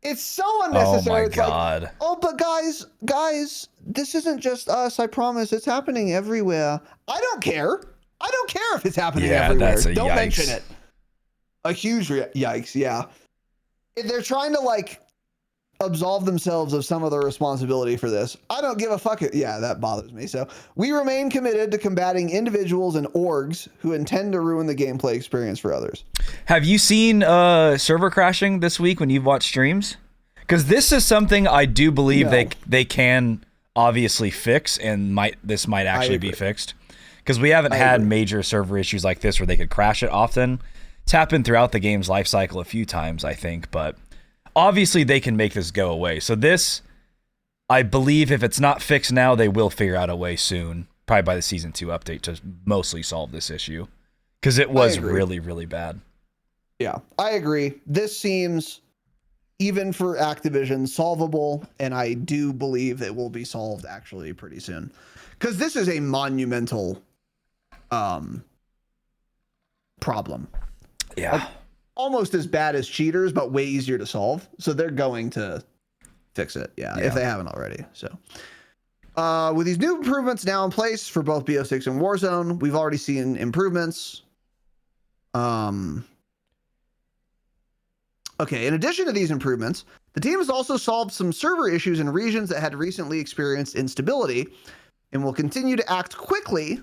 It's so unnecessary. Oh my God. Like, oh, but guys, this isn't just us, I promise. It's happening everywhere. I don't care. I don't care if it's happening everywhere. That's a don't yikes. mention it. A huge yikes, yeah. They're trying to, like, absolve themselves of some of the responsibility for this. I don't give a fuck. Yeah, that bothers me. So we remain committed to combating individuals and orgs who intend to ruin the gameplay experience for others. Have you seen server crashing this week when you've watched streams? Because this is something I do believe they can obviously fix, and this might actually be fixed. Because we haven't had major server issues like this where they could crash it often. It's happened throughout the game's life cycle a few times, I think, but obviously they can make this go away. So this, I believe if it's not fixed now, they will figure out a way soon, probably by the Season 2 update, to mostly solve this issue. Because it was really, really bad. Yeah, I agree. This seems, even for Activision, solvable, and I do believe it will be solved actually pretty soon. Because this is a monumental problem. Yeah. Like, almost as bad as cheaters, but way easier to solve. So they're going to fix it, if they haven't already. So with these new improvements now in place for both BO6 and Warzone, we've already seen improvements. Okay, in addition to these improvements, the team has also solved some server issues in regions that had recently experienced instability and will continue to act quickly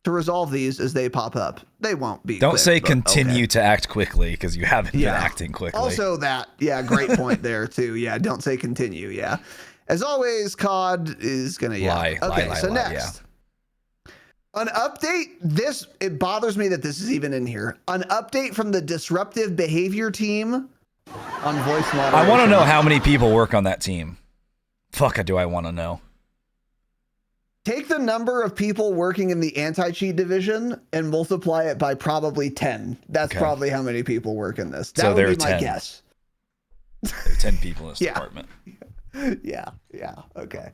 to resolve these as they pop up. They won't be. Don't say continue to act quickly, because you haven't been acting quickly. Also that, great point there too. Yeah, don't say continue. Yeah. As always, COD is gonna lie. Next. An update. It bothers me that this is even in here. An update from the disruptive behavior team on voice moderation. I want to know how many people work on that team. Fuck, do I want to know. Take the number of people working in the anti-cheat division and multiply it by probably 10. That's probably how many people work in this. That would be my guess. There are 10 people in this department. Yeah. Okay.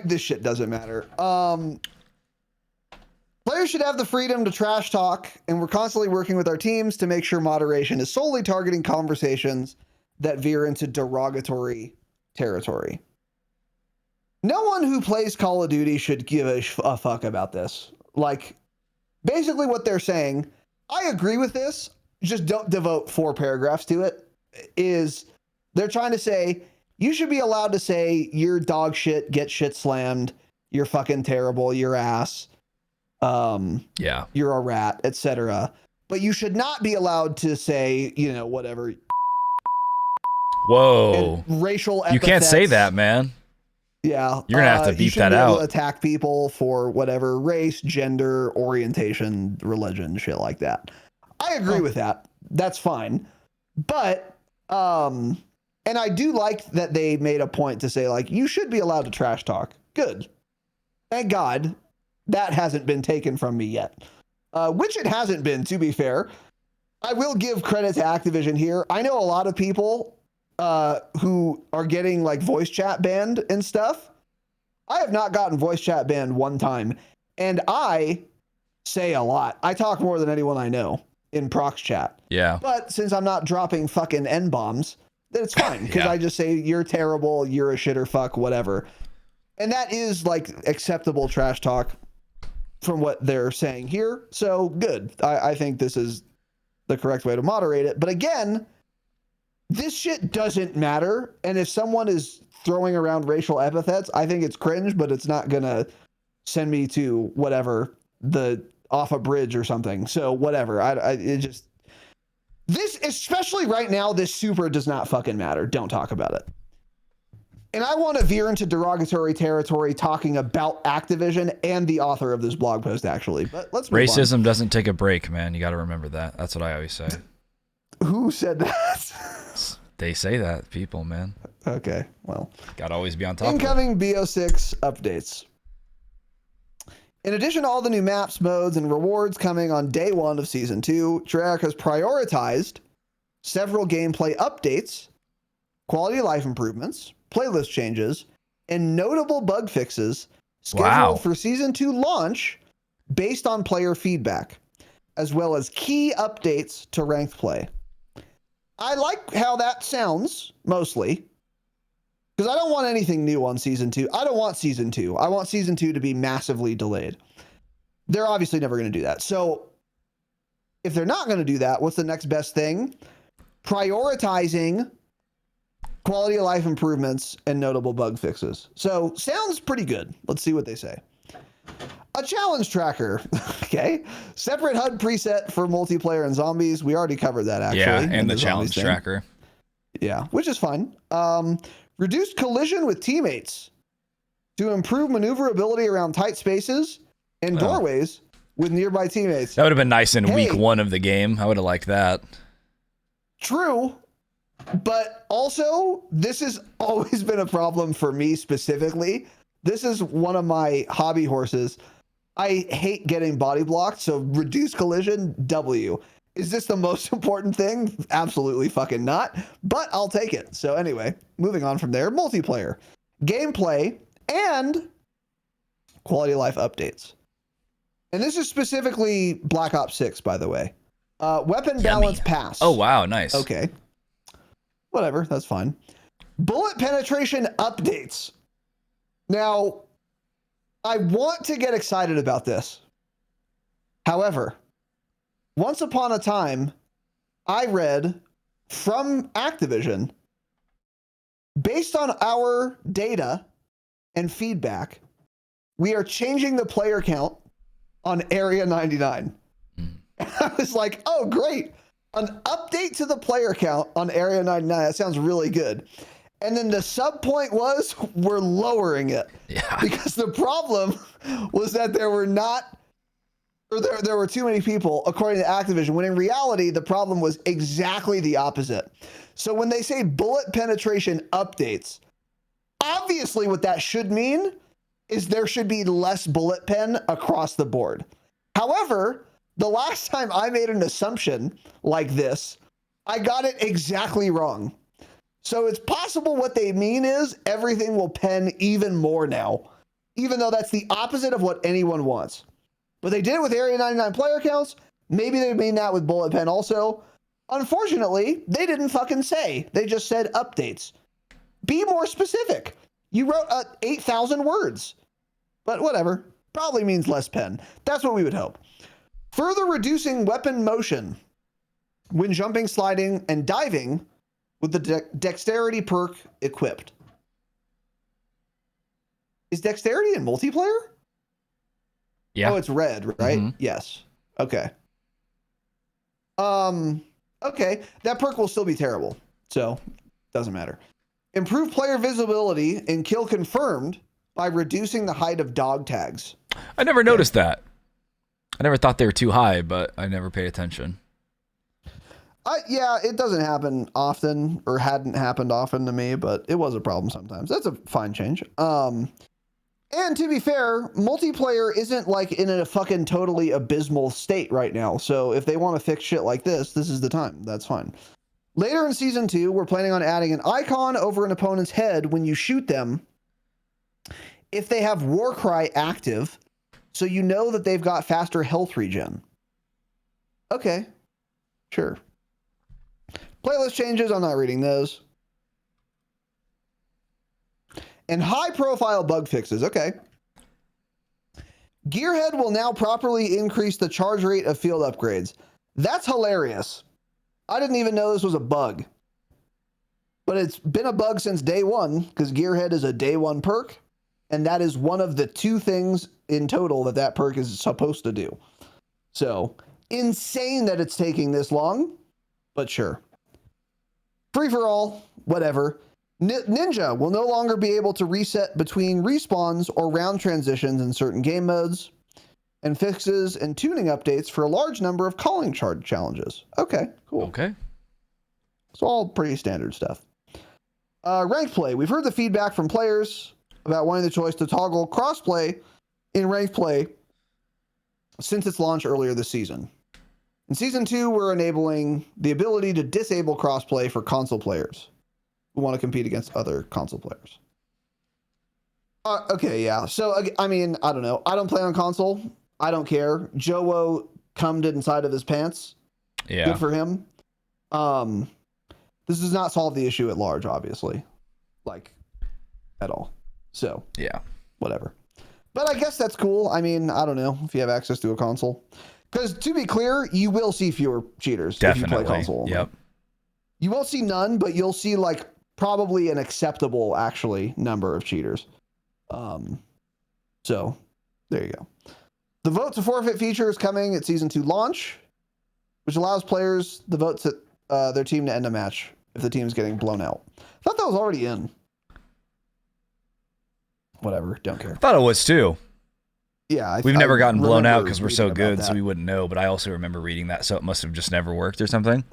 This shit doesn't matter. Players should have the freedom to trash talk, and we're constantly working with our teams to make sure moderation is solely targeting conversations that veer into derogatory territory. No one who plays Call of Duty should give a fuck about this. Like, basically what they're saying, I agree with this, just don't devote 4 paragraphs to it, is they're trying to say, you should be allowed to say you're dog shit, get shit slammed, you're fucking terrible, you're ass, you're a rat, etc. But you should not be allowed to say, whatever. Whoa. Racial epithets. You can't say that, man. Yeah. You're going to have to beep that out. Attack people for whatever race, gender, orientation, religion, shit like that. I agree with that. That's fine. But, and I do like that they made a point to say, like, you should be allowed to trash talk. Good. Thank God that hasn't been taken from me yet. Which it hasn't been, to be fair. I will give credit to Activision here. I know a lot of people who are getting like voice chat banned and stuff. I have not gotten voice chat banned one time, and I say a lot. I talk more than anyone I know in prox chat. Yeah. But since I'm not dropping fucking N-bombs, then it's fine, because I just say you're terrible, you're a shitter fuck, whatever. And that is like acceptable trash talk. from what they're saying here. So good. I think this is the correct way to moderate it. But again, this shit doesn't matter. And if someone is throwing around racial epithets, I think it's cringe, but it's not going to send me to whatever, off a bridge or something. So whatever. This, especially right now, this super does not fucking matter. Don't talk about it. And I want to veer into derogatory territory talking about Activision and the author of this blog post, actually. But let's move Racism on. doesn't take a break, man. You got to remember that. That's what I always say. Who said that? They say that, people, man. Okay, well. Got to always be on top of it. Incoming BO6 updates. In addition to all the new maps, modes, and rewards coming on day one of Season 2, Treyarch has prioritized several gameplay updates, quality of life improvements, playlist changes, and notable bug fixes scheduled for Season 2 launch based on player feedback, as well as key updates to ranked play. I like how that sounds, mostly, because I don't want anything new on Season 2. I don't want Season 2. I want Season 2 to be massively delayed. They're obviously never going to do that. So if they're not going to do that, what's the next best thing? Prioritizing quality of life improvements and notable bug fixes. So sounds pretty good. Let's see what they say. A challenge tracker. Okay. Separate HUD preset for multiplayer and zombies. We already covered that, actually. Yeah, and the challenge tracker. Yeah, which is fine. Reduced collision with teammates to improve maneuverability around tight spaces and doorways with nearby teammates. That would have been nice in week 1 of the game. I would have liked that. True. But also, this has always been a problem for me specifically. This is one of my hobby horses. I hate getting body blocked, so reduce collision, W. Is this the most important thing? Absolutely fucking not, but I'll take it. So anyway, moving on from there, multiplayer, gameplay, and quality of life updates. And this is specifically Black Ops 6, by the way. Weapon balance pass. Oh, wow, nice. Okay. Whatever, that's fine. Bullet penetration updates. Now, I want to get excited about this. However, once upon a time, I read from Activision, based on our data and feedback, we are changing the player count on Area 99. I was like, oh, great. An update to the player count on Area 99. That sounds really good. And then the sub point was, we're lowering it. Yeah. Because the problem was that there were too many people, according to Activision, when in reality, the problem was exactly the opposite. So when they say bullet penetration updates, obviously what that should mean is there should be less bullet pen across the board. However, the last time I made an assumption like this, I got it exactly wrong. So it's possible what they mean is everything will pen even more now, even though that's the opposite of what anyone wants. But they did it with Area 99 player counts. Maybe they mean that with bullet pen also. Unfortunately, they didn't fucking say. They just said updates. Be more specific. You wrote 8,000 words. But whatever. Probably means less pen. That's what we would hope. Further reducing weapon motion when jumping, sliding, and diving with the dexterity perk equipped. Is dexterity in multiplayer? Yeah. Oh, it's red, right? Mm-hmm. Yes. Okay. Okay. That perk will still be terrible. So, doesn't matter. Improve player visibility and kill confirmed by reducing the height of dog tags. I never noticed that. I never thought they were too high, but I never paid attention. Yeah, it doesn't happen often, or hadn't happened often to me, but it was a problem sometimes. That's a fine change. And to be fair, multiplayer isn't like in a fucking totally abysmal state right now. So if they want to fix shit like this is the time. That's fine. Later in Season 2, we're planning on adding an icon over an opponent's head when you shoot them if they have Warcry active, so you know that they've got faster health regen. Okay, sure. Playlist changes, I'm not reading those. And high-profile bug fixes, okay. Gearhead will now properly increase the charge rate of field upgrades. That's hilarious. I didn't even know this was a bug. But it's been a bug since day one, because Gearhead is a day one perk, and that is one of the 2 things in total that perk is supposed to do. So, insane that it's taking this long, but sure. Free for all, whatever. Ninja will no longer be able to reset between respawns or round transitions in certain game modes, and fixes and tuning updates for a large number of calling charge challenges. Okay, cool. Okay. It's all pretty standard stuff. Ranked play. We've heard the feedback from players about wanting the choice to toggle crossplay in ranked play since its launch earlier this season. In Season 2, we're enabling the ability to disable crossplay for console players who want to compete against other console players. Okay, yeah. So, I mean, I don't know. I don't play on console. I don't care. Joe cummed inside of his pants. Yeah. Good for him. This does not solve the issue at large, obviously. Like, at all. So, yeah. Whatever. But I guess that's cool. I mean, I don't know if you have access to a console. Because to be clear, you will see fewer cheaters if you play console only. Yep. You won't see none, but you'll see like probably an acceptable actually number of cheaters. So there you go. The vote to forfeit feature is coming at Season 2 launch, which allows players the vote to their team to end a match if the team is getting blown out. I thought that was already in. Whatever, don't care. I thought it was too. Yeah, we've never gotten blown out because we're so good, so we wouldn't know. But I also remember reading that, so it must have just never worked or something.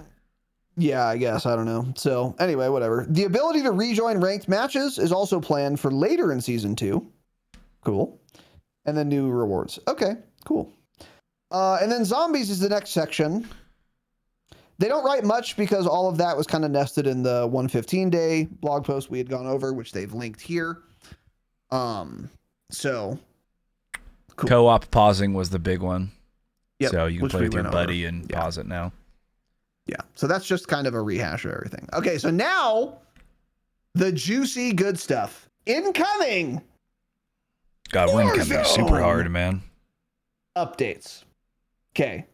Yeah, I guess. I don't know. So anyway, whatever. The ability to rejoin ranked matches is also planned for later in Season 2. Cool. And then new rewards. Okay, cool. And then zombies is the next section. They don't write much because all of that was kind of nested in the 115-day blog post we had gone over, which they've linked here. So cool. Co-op pausing was the big one. Yep, so you can play with your buddy and pause it now. Yeah. So that's just kind of a rehash of everything. Okay. So now the juicy good stuff incoming. God, we're incoming super hard, man. Updates. Okay.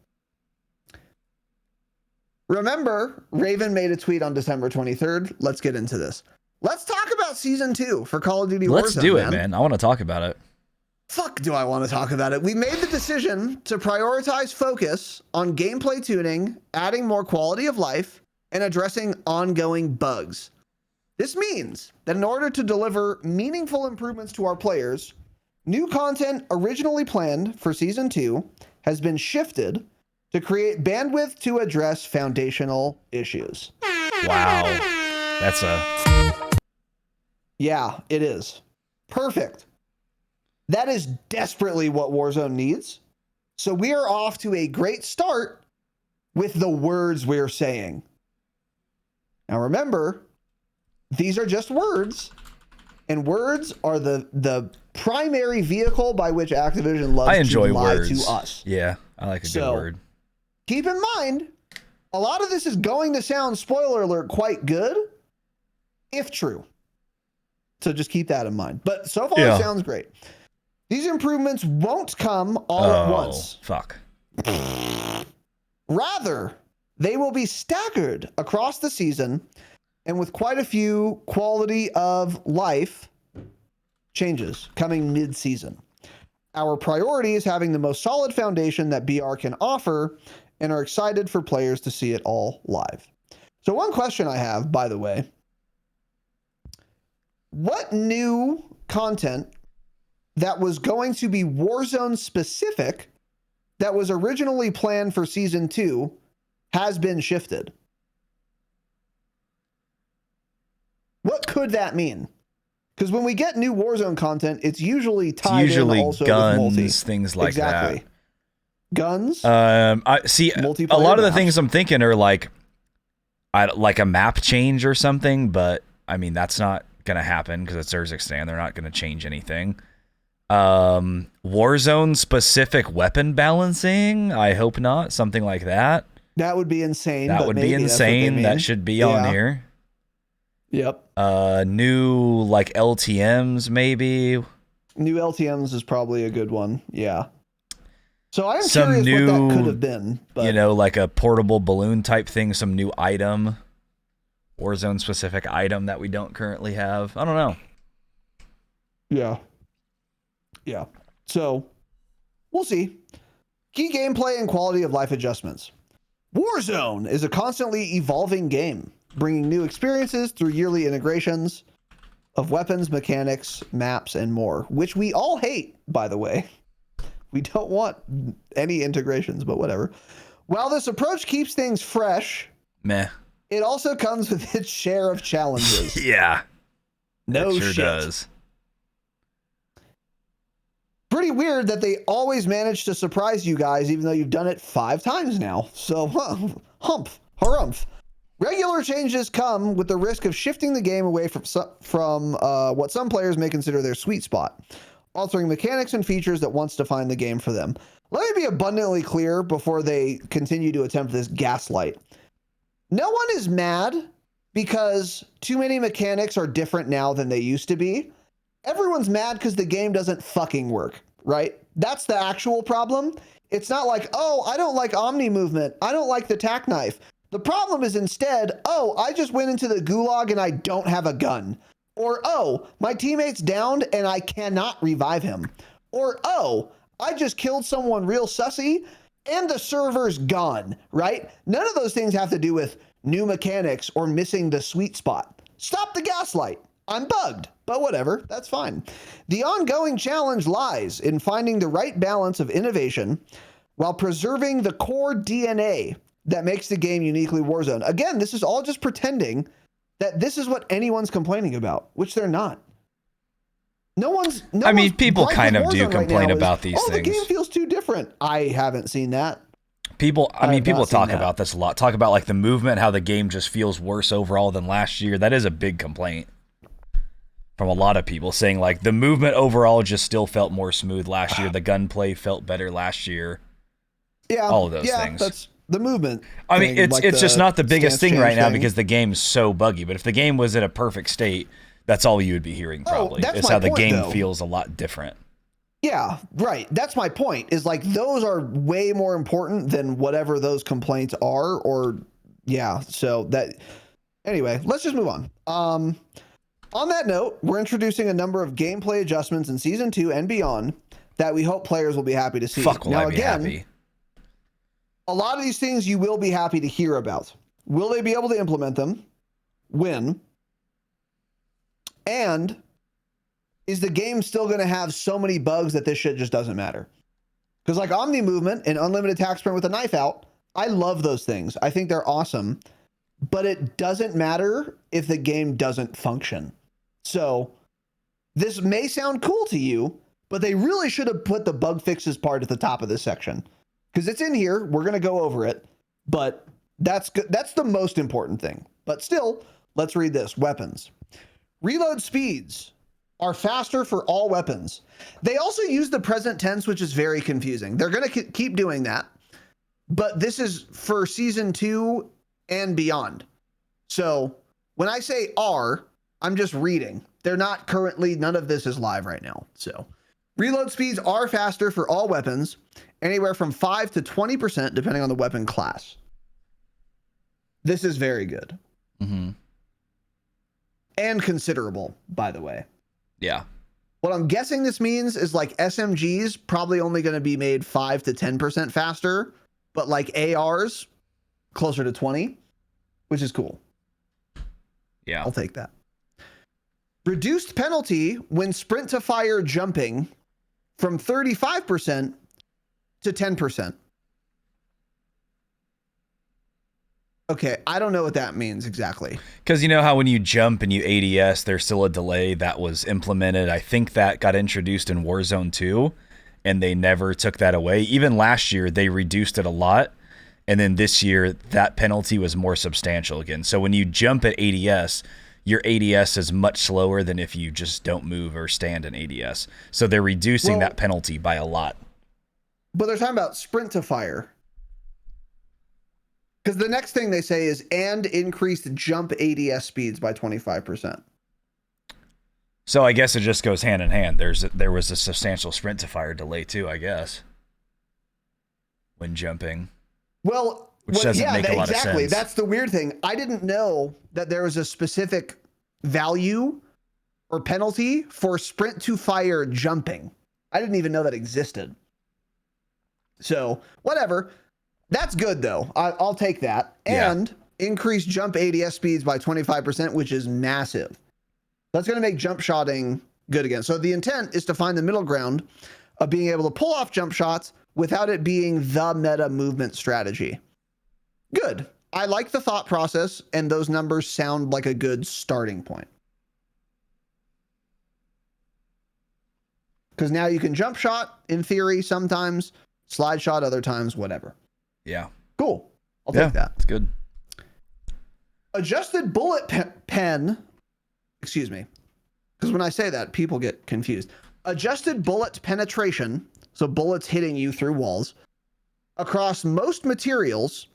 Remember, Raven made a tweet on December 23rd. Let's get into this. Let's talk about Season 2 for Call of Duty Warzone. Let's do it, man. I want to talk about it. Fuck do I want to talk about it. We made the decision to prioritize focus on gameplay tuning, adding more quality of life, and addressing ongoing bugs. This means that in order to deliver meaningful improvements to our players, new content originally planned for Season 2 has been shifted to create bandwidth to address foundational issues. Wow. That's Yeah, it is. Perfect. That is desperately what Warzone needs. So we are off to a great start with the words we're saying. Now remember, these are just words, and words are the primary vehicle by which Activision loves to lie to us. Yeah, I like a good word. Keep in mind, a lot of this is going to sound, spoiler alert, quite good, if true. So just keep that in mind. But so far, it sounds great. These improvements won't come all at once. Fuck. Rather, they will be staggered across the season and with quite a few quality of life changes coming mid-season. Our priority is having the most solid foundation that BR can offer and are excited for players to see it all live. So one question I have, by the way, what new content that was going to be Warzone specific that was originally planned for Season 2 has been shifted? What could that mean? Because when we get new Warzone content, it's usually tied in also guns, with multi. Things like that. Guns. I see. A lot of the things I'm thinking are like a map change or something, but I mean that's not gonna happen because it's Urzikstan. They're not gonna change anything. Warzone specific weapon balancing. I hope not. Something like that. That would be insane. That would be insane. That should be on here. Yep. New like LTMs maybe. New LTMs is probably a good one. Yeah. So I'm Some curious new, what that could have been. But... you know, like a portable balloon type thing, some new item, Warzone specific item that we don't currently have. I don't know. Yeah. Yeah. So we'll see. Key gameplay and quality of life adjustments. Warzone is a constantly evolving game, bringing new experiences through yearly integrations of weapons, mechanics, maps, and more, which we all hate, by the way. We don't want any integrations, but whatever. While this approach keeps things fresh, Meh. it also comes with its share of challenges. Yeah. No it sure shit. does. Pretty weird that they always manage to surprise you guys, even though you've done it 5 times now. So, harumph. Regular changes come with the risk of shifting the game away from what some players may consider their sweet spot, altering mechanics and features that once defined the game for them. Let me be abundantly clear before they continue to attempt this gaslight. No one is mad because too many mechanics are different now than they used to be. Everyone's mad because the game doesn't fucking work, right? That's the actual problem. It's not like, oh, I don't like Omni movement. I don't like the tack knife. The problem is instead, oh, I just went into the gulag and I don't have a gun. Or, oh, my teammate's downed and I cannot revive him. Or, oh, I just killed someone real sussy and the server's gone, right? None of those things have to do with new mechanics or missing the sweet spot. Stop the gaslight. I'm bugged, but whatever, that's fine. The ongoing challenge lies in finding the right balance of innovation while preserving the core DNA that makes the game uniquely Warzone. Again, this is all just pretending that this is what anyone's complaining about, which they're not. I mean, people kind of do complain about these things. The game feels too different. I haven't seen that. People talk about this a lot. Talk about like the movement, how the game just feels worse overall than last year. That is a big complaint from a lot of people, saying like the movement overall just still felt more smooth last year. The gunplay felt better last year. Yeah, all of those things. That's the movement. I mean, it's just not the biggest thing right now because the game's so buggy. But if the game was in a perfect state, that's all you would be hearing probably. It's how the game feels a lot different. Yeah, right. That's my point, is like those are way more important than whatever those complaints are, or yeah. So that, anyway, let's just move on. On that note, we're introducing a number of gameplay adjustments in Season 2 and beyond that we hope players will be happy to see. Fuck, will I be happy? A lot of these things you will be happy to hear about. Will they be able to implement them? When? And is the game still going to have so many bugs that this shit just doesn't matter? Because like Omni movement and unlimited attack sprint with a knife out, I love those things. I think they're awesome. But it doesn't matter if the game doesn't function. So this may sound cool to you, but they really should have put the bug fixes part at the top of this section. Because it's in here. We're going to go over it. But that's the most important thing. But still, let's read this. Weapons. Reload speeds are faster for all weapons. They also use the present tense, which is very confusing. They're going to keep doing that. But this is for Season 2 and beyond. So when I say are, I'm just reading. They're not currently, none of this is live right now. So reload speeds are faster for all weapons, anywhere from 5 to 20%, depending on the weapon class. This is very good. Mm-hmm. And considerable, by the way. Yeah. What I'm guessing this means is like SMGs probably only going to be made 5 to 10% faster, but like ARs closer to 20, which is cool. Yeah. I'll take that. Reduced penalty when sprint to fire jumping from 35% to 10%. Okay, I don't know what that means exactly. Because you know how when you jump and you ADS, there's still a delay that was implemented. I think that got introduced in Warzone 2, and they never took that away. Even last year, they reduced it a lot. And then this year, that penalty was more substantial again. So when you jump at ADS, your ADS is much slower than if you just don't move or stand in ADS. So they're reducing that penalty by a lot. But they're talking about sprint to fire. Because the next thing they say is, and increased jump ADS speeds by 25%. So I guess it just goes hand in hand. There was a substantial sprint to fire delay too, I guess, when jumping. Which doesn't make a lot of sense. That's the weird thing. I didn't know that there was a specific value or penalty for sprint to fire jumping. I didn't even know that existed. So whatever. That's good though. I'll take that. And increase jump ADS speeds by 25%, which is massive. That's going to make jump shotting good again. So the intent is to find the middle ground of being able to pull off jump shots without it being the meta movement strategy. Good. I like the thought process, and those numbers sound like a good starting point. Because now you can jump shot, in theory, sometimes, slide shot other times, whatever. Yeah. Cool. I'll take that. It's good. Adjusted bullet pen. Excuse me. Because when I say that, people get confused. Adjusted bullet penetration, so bullets hitting you through walls, across most materials,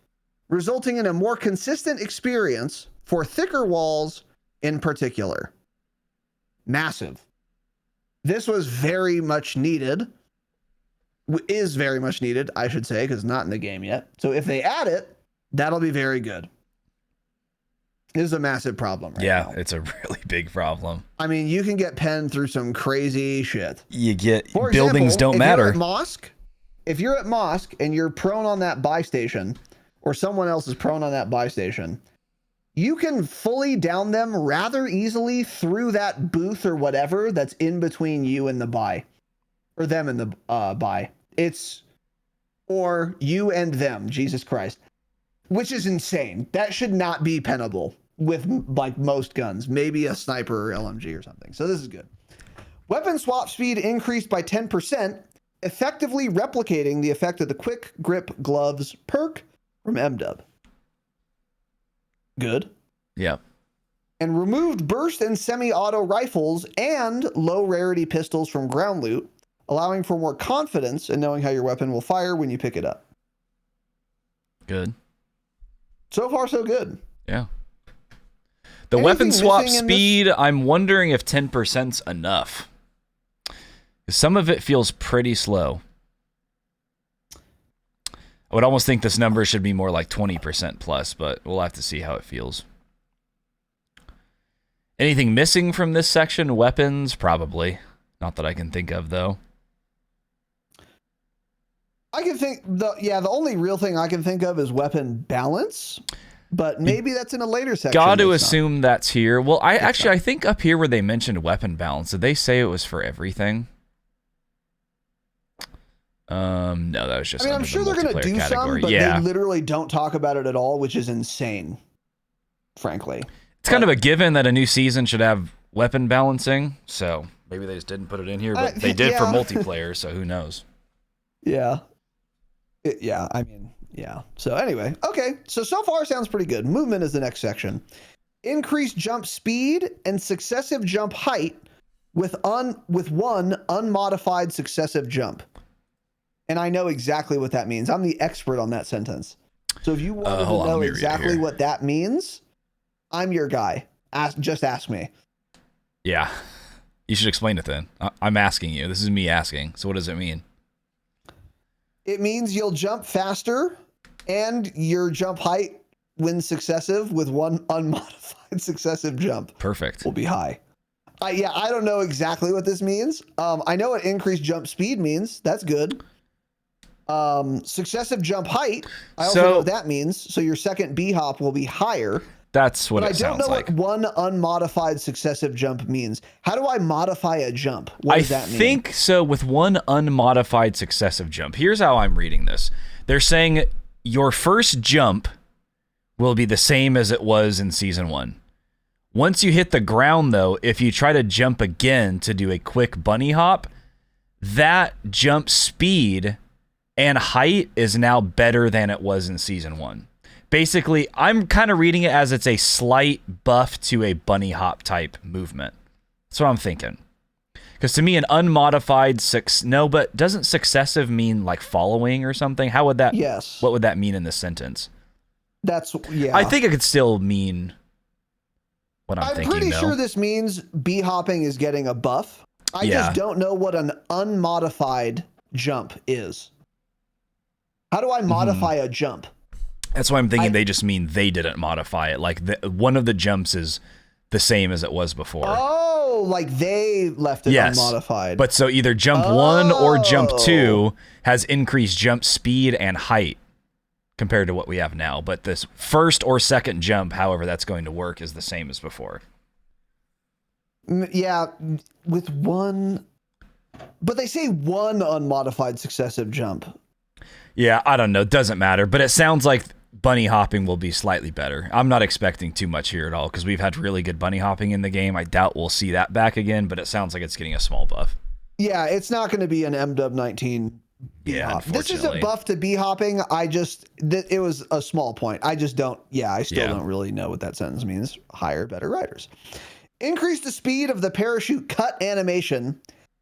resulting in a more consistent experience for thicker walls in particular. Massive. This was very much needed. Is very much needed, I should say, because not in the game yet. So if they add it, that'll be very good. This is a massive problem right now. It's a really big problem. I mean, you can get penned through some crazy shit. For buildings don't matter. If you're at mosque and you're prone on that buy station, or someone else is prone on that buy station, you can fully down them rather easily through that booth or whatever that's in between you and the buy, or them and the buy. Or you and them, Jesus Christ, which is insane. That should not be pennable with like most guns, maybe a sniper or LMG or something. So this is good. Weapon swap speed increased by 10%, effectively replicating the effect of the quick grip gloves perk from MDub. Good. Yeah. And removed burst and semi-auto rifles and low rarity pistols from ground loot, allowing for more confidence in knowing how your weapon will fire when you pick it up. Good. So far, so good. Yeah. The weapon swap speed, I'm wondering if 10%'s enough. Some of it feels pretty slow. I would almost think this number should be more like 20% plus, but we'll have to see how it feels. Anything missing from this section? Weapons? Probably. Not that I can think of, though. I can think, the only real thing I can think of is weapon balance, but maybe that's in a later section. Got to assume that's here. Well, I think up here where they mentioned weapon balance, did they say it was for everything? No, that was just. I mean, I'm sure they're going to do some, but they literally don't talk about it at all, which is insane, frankly. It's kind of a given that a new season should have weapon balancing, so maybe they just didn't put it in here, but they did for multiplayer, so who knows? Yeah. So anyway, okay. So far sounds pretty good. Movement is the next section. Increased jump speed and successive jump height with one unmodified successive jump. And I know exactly what that means. I'm the expert on that sentence. So if you want to know exactly what that means, I'm your guy. Just ask me. Yeah. You should explain it then. I'm asking you. This is me asking. So what does it mean? It means you'll jump faster and your jump height when successive with one unmodified successive jump. Perfect. Will be high. I don't know exactly what this means. I know what increased jump speed means. That's good. Successive jump height. I also know what that means. So your second B hop will be higher. That's what it sounds like. I don't know what one unmodified successive jump means. How do I modify a jump? What does that mean? I think so with one unmodified successive jump. Here's how I'm reading this. They're saying your first jump will be the same as it was in Season 1. Once you hit the ground, though, if you try to jump again to do a quick bunny hop, that jump speed and height is now better than it was in Season 1. Basically, I'm kind of reading it as it's a slight buff to a bunny hop type movement. That's what I'm thinking. Because to me, an unmodified but doesn't successive mean like following or something? How would that? Yes. What would that mean in this sentence? I think it could still mean what I'm thinking. Pretty sure this means b-hopping is getting a buff. I just don't know what an unmodified jump is. How do I modify a jump? That's why I'm thinking they just mean they didn't modify it. Like one of the jumps is the same as it was before. Oh, like they left it unmodified. But so either jump 1 or jump 2 has increased jump speed and height compared to what we have now. But this first or second jump, however that's going to work, is the same as before. Yeah, with one... But they say one unmodified successive jump. Yeah, I don't know. Doesn't matter. But it sounds like bunny hopping will be slightly better. I'm not expecting too much here at all because we've had really good bunny hopping in the game. I doubt we'll see that back again, but it sounds like it's getting a small buff. Yeah, it's not going to be an MW19 B-hop. This is a buff to b-hopping. It was a small point. I just don't, I still don't really know what that sentence means. Hire better writers. Increase the speed of the parachute cut animation,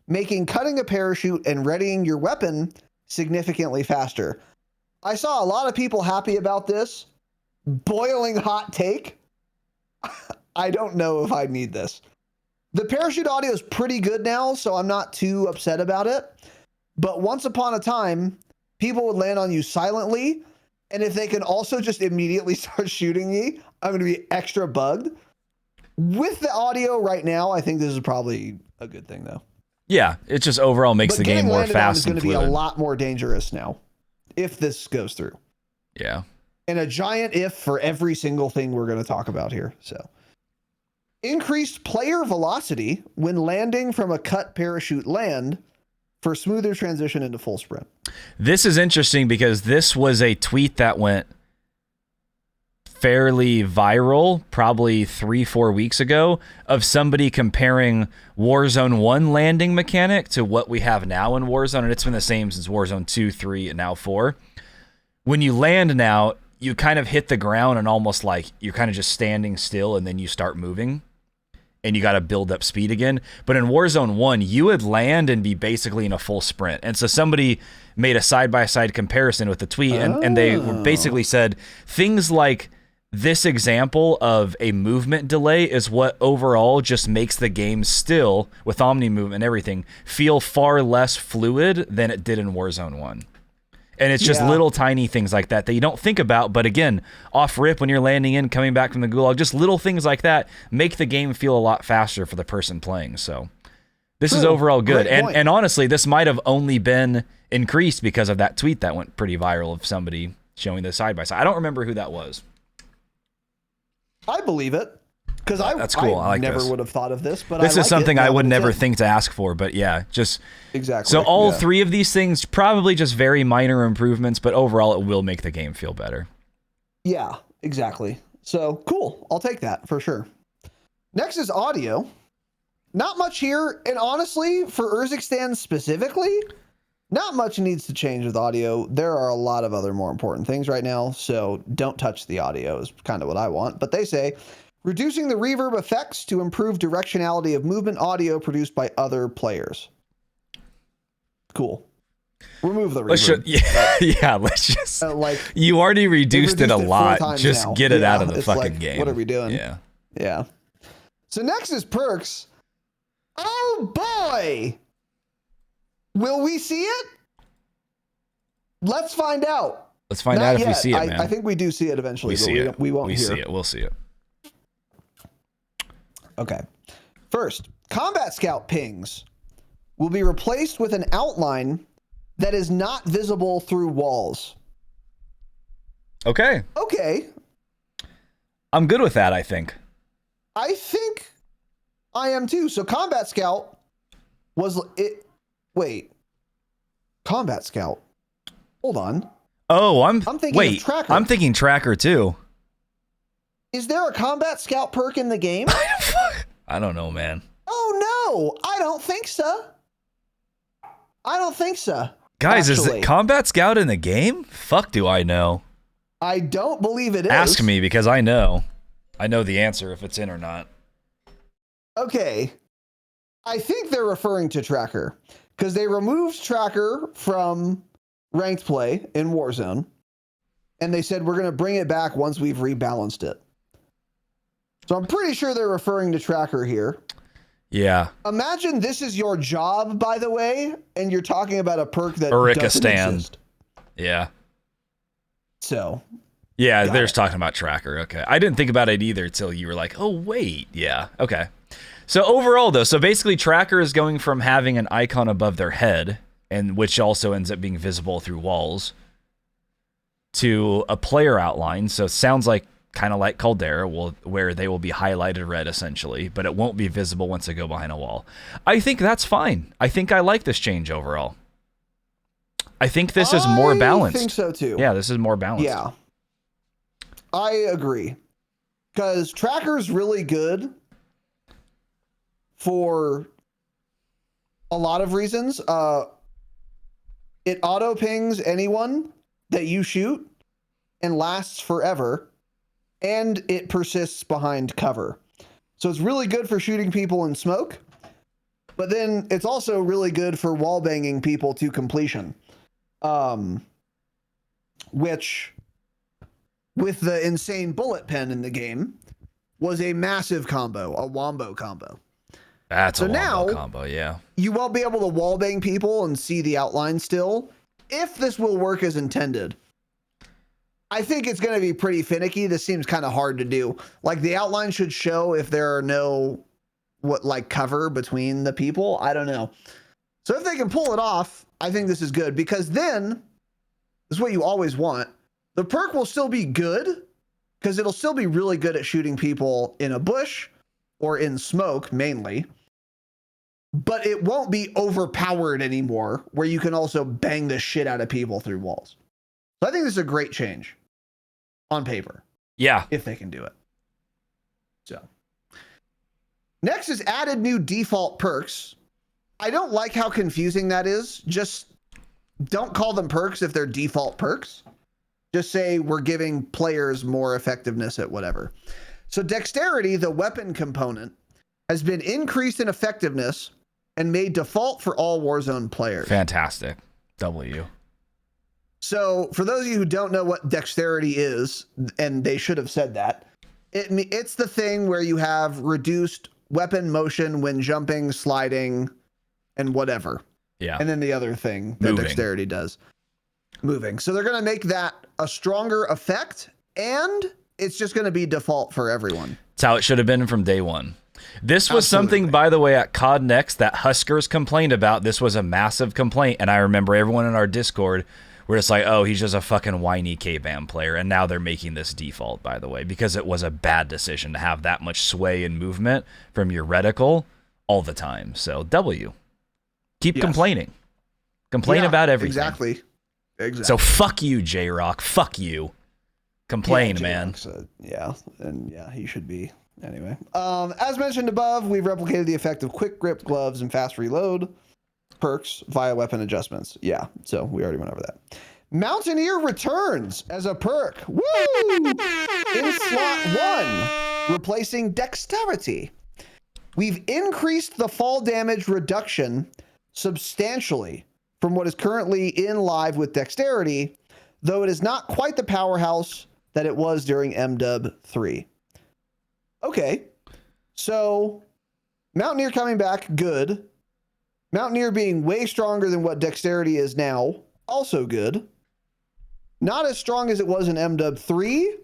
making cutting a parachute and readying your weapon significantly faster. I saw a lot of people happy about this. Boiling hot take. I don't know if I need this. The parachute audio is pretty good now, so I'm not too upset about it. But once upon a time, people would land on you silently, and if they can also just immediately start shooting me, I'm going to be extra bugged. With the audio right now, I think this is probably a good thing, though. Yeah, it just overall makes the game more fast and fluid. It's going to be a lot more dangerous now if this goes through. Yeah. And a giant if for every single thing we're going to talk about here. So, increased player velocity when landing from a cut parachute land for smoother transition into full sprint. This is interesting because this was a tweet that went fairly viral probably 3-4 weeks ago of somebody comparing Warzone 1 landing mechanic to what we have now in Warzone, and it's been the same since Warzone 2, 3, and now 4. When you land now, you kind of hit the ground and almost like you're kind of just standing still and then you start moving and you got to build up speed again. But in Warzone 1, you would land and be basically in a full sprint. And so somebody made a side-by-side comparison with the tweet, and they basically said things like this example of a movement delay is what overall just makes the game still, with Omni movement and everything, feel far less fluid than it did in Warzone 1. And it's just little tiny things like that that you don't think about. But again, off rip when you're landing in, coming back from the gulag, just little things like that make the game feel a lot faster for the person playing. So this is overall good. And honestly, this might have only been increased because of that tweet that went pretty viral of somebody showing this side by side. I don't remember who that was. I believe it. Because that's cool. I like never would have thought of this, but this is something I would never think to ask for. But yeah, just exactly. So all three of these things probably just very minor improvements, but overall it will make the game feel better. Yeah, exactly. So cool. I'll take that for sure. Next is audio. Not much here, and honestly, for Urzikstan specifically, not much needs to change with audio. There are a lot of other more important things right now, so don't touch the audio is kind of what I want. But they say reducing the reverb effects to improve directionality of movement audio produced by other players. Cool. Remove the reverb. Let's just you already reduced it a lot. Just now. Get it out of the fucking game. What are we doing? Yeah. So next is perks. Oh boy! Will we see it? Let's find out. Let's find out if we see it, man. I think we do see it eventually. We won't hear. See it. We'll see it. Okay. First, Combat Scout pings will be replaced with an outline that is not visible through walls. Okay. I'm good with that, I think. I think I am too. So Combat Scout was it. Wait. Combat Scout. Hold on. Oh, I'm thinking of Tracker. I'm thinking Tracker too. Is there a Combat Scout perk in the game? I don't know, man. Oh no, I don't think so. Guys, is it Combat Scout in the game? Fuck do I know. I don't believe it is. Ask me because I know. I know the answer if it's in or not. Okay. I think they're referring to Tracker because they removed Tracker from ranked play in Warzone. And they said, we're going to bring it back once we've rebalanced it. So I'm pretty sure they're referring to Tracker here. Yeah. Imagine this is your job, by the way, and you're talking about a perk that doesn't exist. Yeah. So. Yeah, they're just talking about Tracker. Okay. I didn't think about it either until you were like, oh, wait. Yeah. Okay. So overall, though, so basically Tracker is going from having an icon above their head, and which also ends up being visible through walls, to a player outline. So it sounds like kind of like Caldera, where they will be highlighted red, essentially, but it won't be visible once they go behind a wall. I think that's fine. I think I like this change overall. I think this is more balanced. I think so, too. Yeah, this is more balanced. Yeah. I agree. Because Tracker's really good for a lot of reasons. It auto pings anyone that you shoot and lasts forever, and it persists behind cover. So it's really good for shooting people in smoke, but then it's also really good for wall banging people to completion. Which, with the insane bullet pen in the game, was a massive combo, a wombo combo. That's a wombo combo, yeah. You won't be able to wallbang people and see the outline still. If this will work as intended, I think it's going to be pretty finicky. This seems kind of hard to do. Like, the outline should show if there are no cover between the people. I don't know. So if they can pull it off, I think this is good, because then this is what you always want. The perk will still be good because it'll still be really good at shooting people in a bush or in smoke mainly. But it won't be overpowered anymore, where you can also bang the shit out of people through walls. So I think this is a great change on paper. Yeah. If they can do it. So. Next is added new default perks. I don't like how confusing that is. Just don't call them perks if they're default perks. Just say we're giving players more effectiveness at whatever. So Dexterity, the weapon component, has been increased in effectiveness and made default for all Warzone players. Fantastic. W. So for those of you who don't know what Dexterity is, and they should have said that, it's the thing where you have reduced weapon motion when jumping, sliding, and whatever. Yeah. And then the other thing that Dexterity does. Moving. So they're going to make that a stronger effect, and it's just going to be default for everyone. It's how it should have been from day one. This was something, by the way, at COD Next that Huskers complained about. This was a massive complaint, and I remember everyone in our Discord were just like, oh, he's just a fucking whiny K-BAM player, and now they're making this default, by the way, because it was a bad decision to have that much sway and movement from your reticle all the time. So, W. Keep complaining. Complain about everything. Exactly. So, fuck you, J-Rock. Fuck you. Complain, man. He should be. Anyway, as mentioned above, we've replicated the effect of quick grip gloves and fast reload perks via weapon adjustments. Yeah, so we already went over that. Mountaineer returns as a perk. Woo! In slot 1, replacing Dexterity. We've increased the fall damage reduction substantially from what is currently in live with Dexterity, though it is not quite the powerhouse that it was during MW 3. Okay, so Mountaineer coming back, good. Mountaineer being way stronger than what Dexterity is now, also good. Not as strong as it was in MW 3.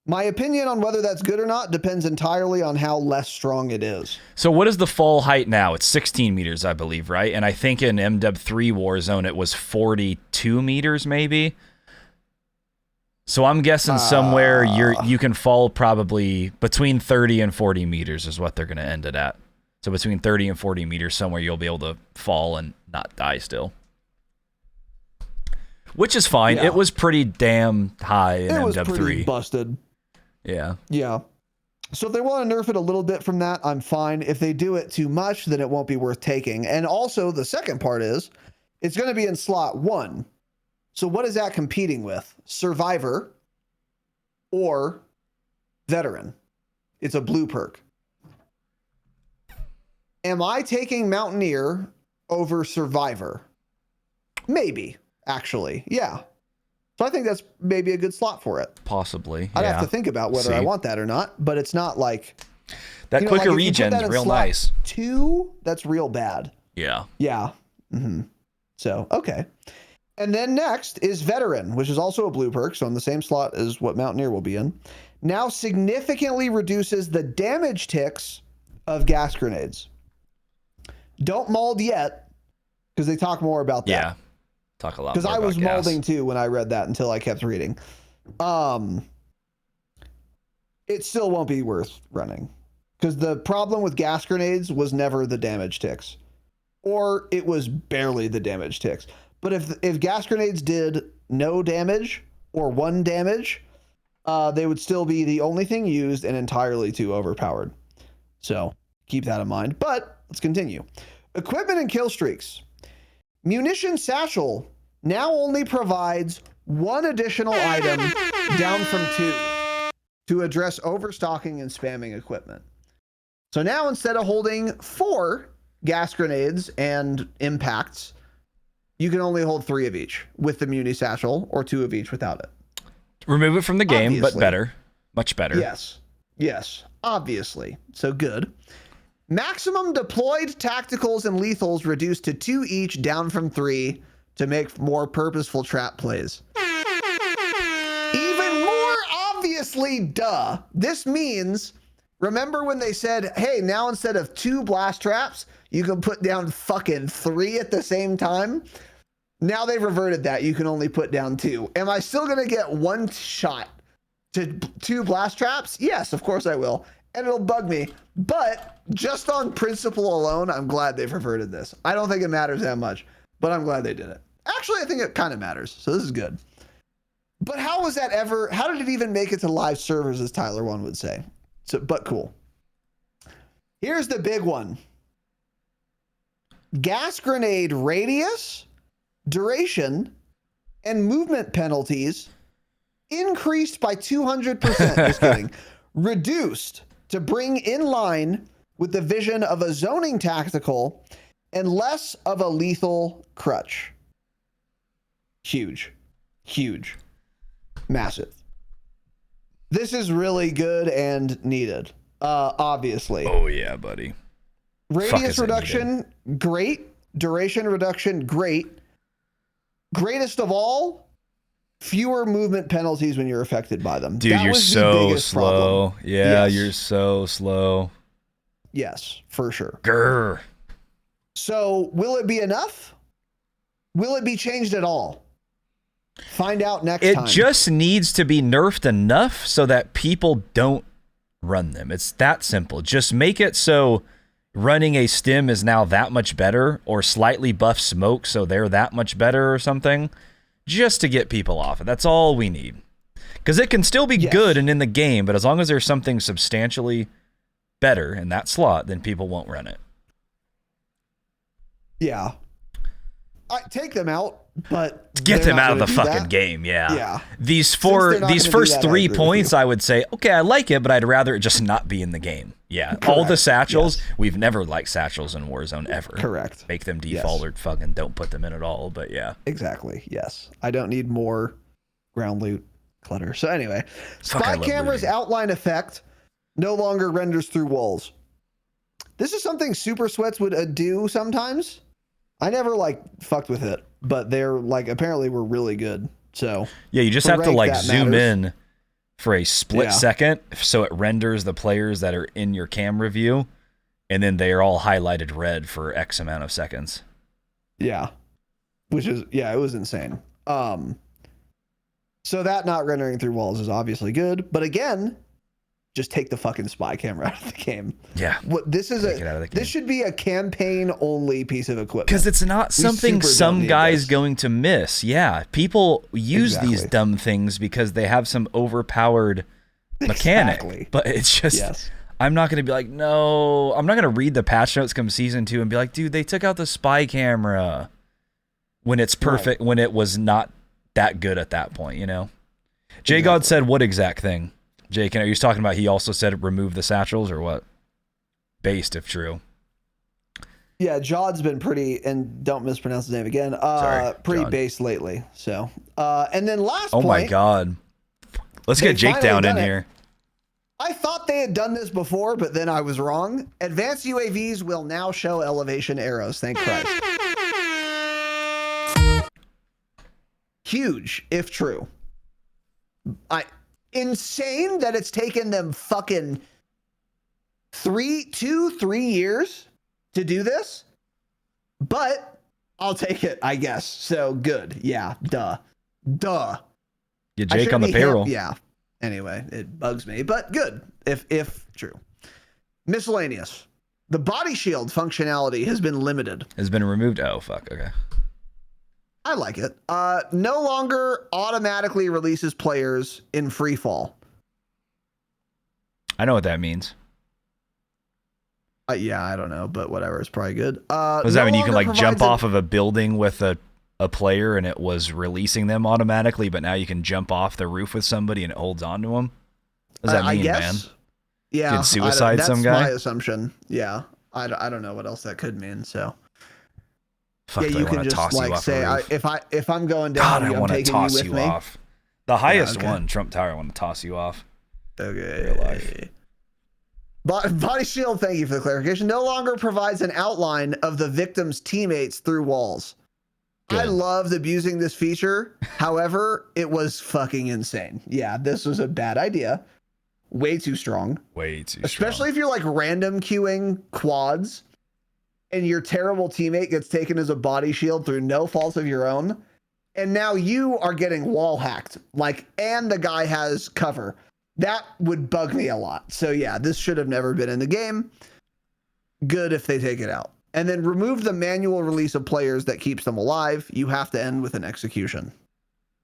My opinion on whether that's good or not depends entirely on how less strong it is. So what is the fall height now? It's 16 meters, I believe, right? And I think in MW 3 Warzone, it was 42 meters, maybe. So I'm guessing somewhere you can fall probably between 30 and 40 meters is what they're going to end it at. So between 30 and 40 meters, somewhere you'll be able to fall and not die still. Which is fine. Yeah. It was pretty damn high in MW3. It was pretty busted. Yeah. Yeah. So if they want to nerf it a little bit from that, I'm fine. If they do it too much, then it won't be worth taking. And also the second part is it's going to be in slot 1. So what is that competing with? Survivor or Veteran? It's a blue perk. Am I taking Mountaineer over Survivor? Maybe, actually. Yeah. So I think that's maybe a good slot for it. Possibly. I'd have to think about whether I want that or not, but it's not like that quicker regen is real nice. 2, that's real bad. Yeah. Yeah. So, okay. And then next is Veteran, which is also a blue perk, so in the same slot as what Mountaineer will be in. Now significantly reduces the damage ticks of gas grenades. Don't mold yet, because they talk more about that. Yeah. Talk a lot more about because I was gas. molding too when I read that until I kept reading. It still won't be worth running, because the problem with gas grenades was never the damage ticks, or it was barely the damage ticks. But if gas grenades did no damage or 1 damage, they would still be the only thing used and entirely too overpowered. So keep that in mind. But let's continue. Equipment and kill streaks. Munition Satchel now only provides 1 additional item down from 2 to address overstocking and spamming equipment. So now instead of holding 4 gas grenades and impacts, you can only hold 3 of each with the Muni Satchel, or 2 of each without it. Remove it from the game, Obviously. but better. Much better. Yes, obviously. So good. Maximum deployed tacticals and lethals reduced to 2 each, down from 3, to make more purposeful trap plays. Even more obviously, duh. This means, remember when they said, hey, now instead of 2 blast traps, you can put down fucking 3 at the same time? Now they've reverted that. You can only put down 2. Am I still going to get 1 shot to 2 blast traps? Yes, of course I will. And it'll bug me. But just on principle alone, I'm glad they've reverted this. I don't think it matters that much, but I'm glad they did it. Actually, I think it kind of matters. So this is good. But how was that ever? How did it even make it to live servers, as Tyler One would say? So, but cool. Here's the big one. Gas grenade radius, duration, and movement penalties increased by 200%. Just kidding. Reduced to bring in line with the vision of a zoning tactical and less of a lethal crutch. Huge. Massive. This is really good and needed. Obviously. Oh yeah, buddy. Radius reduction, great. Duration reduction, great. Greatest of all, fewer movement penalties when you're affected by them. Dude, you're so slow. Problem. Yeah, Yes. You're so slow. Yes, for sure. Grr. So will it be enough? Will it be changed at all? Find out next time. It just needs to be nerfed enough so that people don't run them. It's that simple. Just make it so running a stim is now that much better, or slightly buff smoke so they're that much better or something, just to get people off it. That's all we need. Because it can still be good and in the game, but as long as there's something substantially better in that slot, then people won't run it. Yeah. I take them out, but get them out of the fucking game. Yeah. These first 3 points, I would say, okay, I like it, but I'd rather it just not be in the game. Yeah. Correct. All the satchels, we've never liked satchels in Warzone ever. Correct. Make them default or fucking don't put them in at all. But yeah. Exactly. Yes. I don't need more ground loot clutter. So anyway, spy camera's outline effect no longer renders through walls. This is something Super Sweats would do sometimes. I never fucked with it, but they're apparently were really good. So yeah, you just have to zoom in for a split second so it renders the players that are in your camera view, and then they are all highlighted red for X amount of seconds. Yeah. Which is it was insane. So that not rendering through walls is obviously good, but again, just take the fucking spy camera out of the game. Yeah. What this is this should be a campaign only piece of equipment. Because it's not something some guy's going to miss. Yeah. People use these dumb things because they have some overpowered mechanic. But it's just I'm not going to be like, no, I'm not going to read the patch notes come season 2 and be like, dude, they took out the spy camera when it's perfect, when it was not that good at that point, you know? J God said what exact thing? Jake, are you talking about he also said remove the satchels or what? Based, if true. Yeah, Jod's been pretty, and don't mispronounce his name again. Sorry, pretty Jod. base lately. So, and then last Oh point. my god. Let's get Jake down in here. I thought they had done this before, but then I was wrong. Advanced UAVs will now show elevation arrows. Thank Christ. Huge, if true. Insane that it's taken them fucking 3 years to do this, but I'll take it, I guess. So good. Yeah, duh. Get Jake on the payroll. Yeah. Anyway, it bugs me, but good if true. Miscellaneous. The body shield functionality has been limited. Has been removed. Oh fuck. Okay. I like it. No longer automatically releases players in free fall. I know what that means. Yeah, I don't know, but whatever. It's probably good. Does that mean you can like jump off of a building with a player and it was releasing them automatically, but now you can jump off the roof with somebody and it holds on to them? What does that mean, man? Yeah. Did suicide some guy? That's my assumption. Yeah. I don't know what else that could mean, so. Fuck, yeah, you can just like say, if I'm going down, God, I want to toss you off. The highest one, Trump Tower, I want to toss you off. Okay. Real life. Body shield, thank you for the clarification, no longer provides an outline of the victim's teammates through walls. Good. I loved abusing this feature. However, it was fucking insane. Yeah, this was a bad idea. Way too strong. Way too strong. Especially if you're like random queuing quads and your terrible teammate gets taken as a body shield through no fault of your own. And now you are getting wall hacked. And the guy has cover. That would bug me a lot. So yeah, this should have never been in the game. Good if they take it out. And then remove the manual release of players that keeps them alive. You have to end with an execution.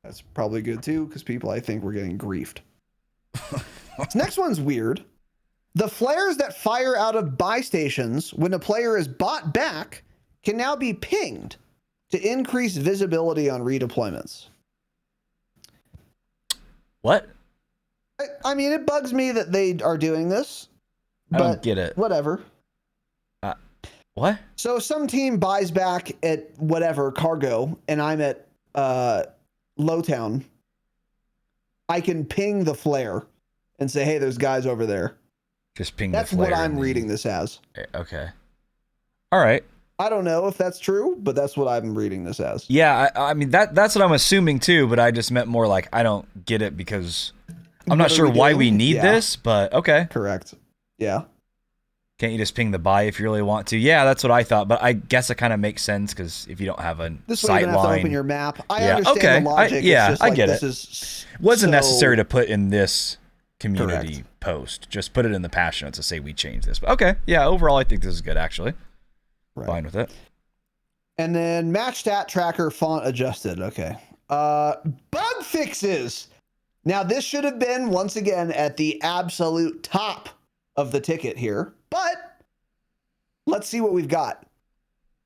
That's probably good too, because people, I think, were getting griefed. This next one's weird. The flares that fire out of buy stations when a player is bought back can now be pinged to increase visibility on redeployments. What? I mean, it bugs me that they are doing this. I don't get it. Whatever. What? So some team buys back at whatever cargo, and I'm at Lowtown. I can ping the flare and say, "Hey, there's guys over there." Just ping. That's the flare what I'm reading this as. Okay. All right. I don't know if that's true, but that's what I'm reading this as. Yeah, I mean that's what I'm assuming too, but I just meant more like I don't get it because I'm not sure why we need this, but okay. Correct. Yeah. Can't you just ping the buy if you really want to? Yeah, that's what I thought, but I guess it kind of makes sense because if you don't have a sight line, have to open your map. I understand the logic. I get it. Wasn't so necessary to put in this community post. Just put it in the patch notes to say we changed this. But okay, yeah. Overall, I think this is good actually. Right. Fine with it. And then match stat tracker font adjusted. Okay. Bug fixes. Now this should have been once again at the absolute top of the ticket here, but let's see what we've got.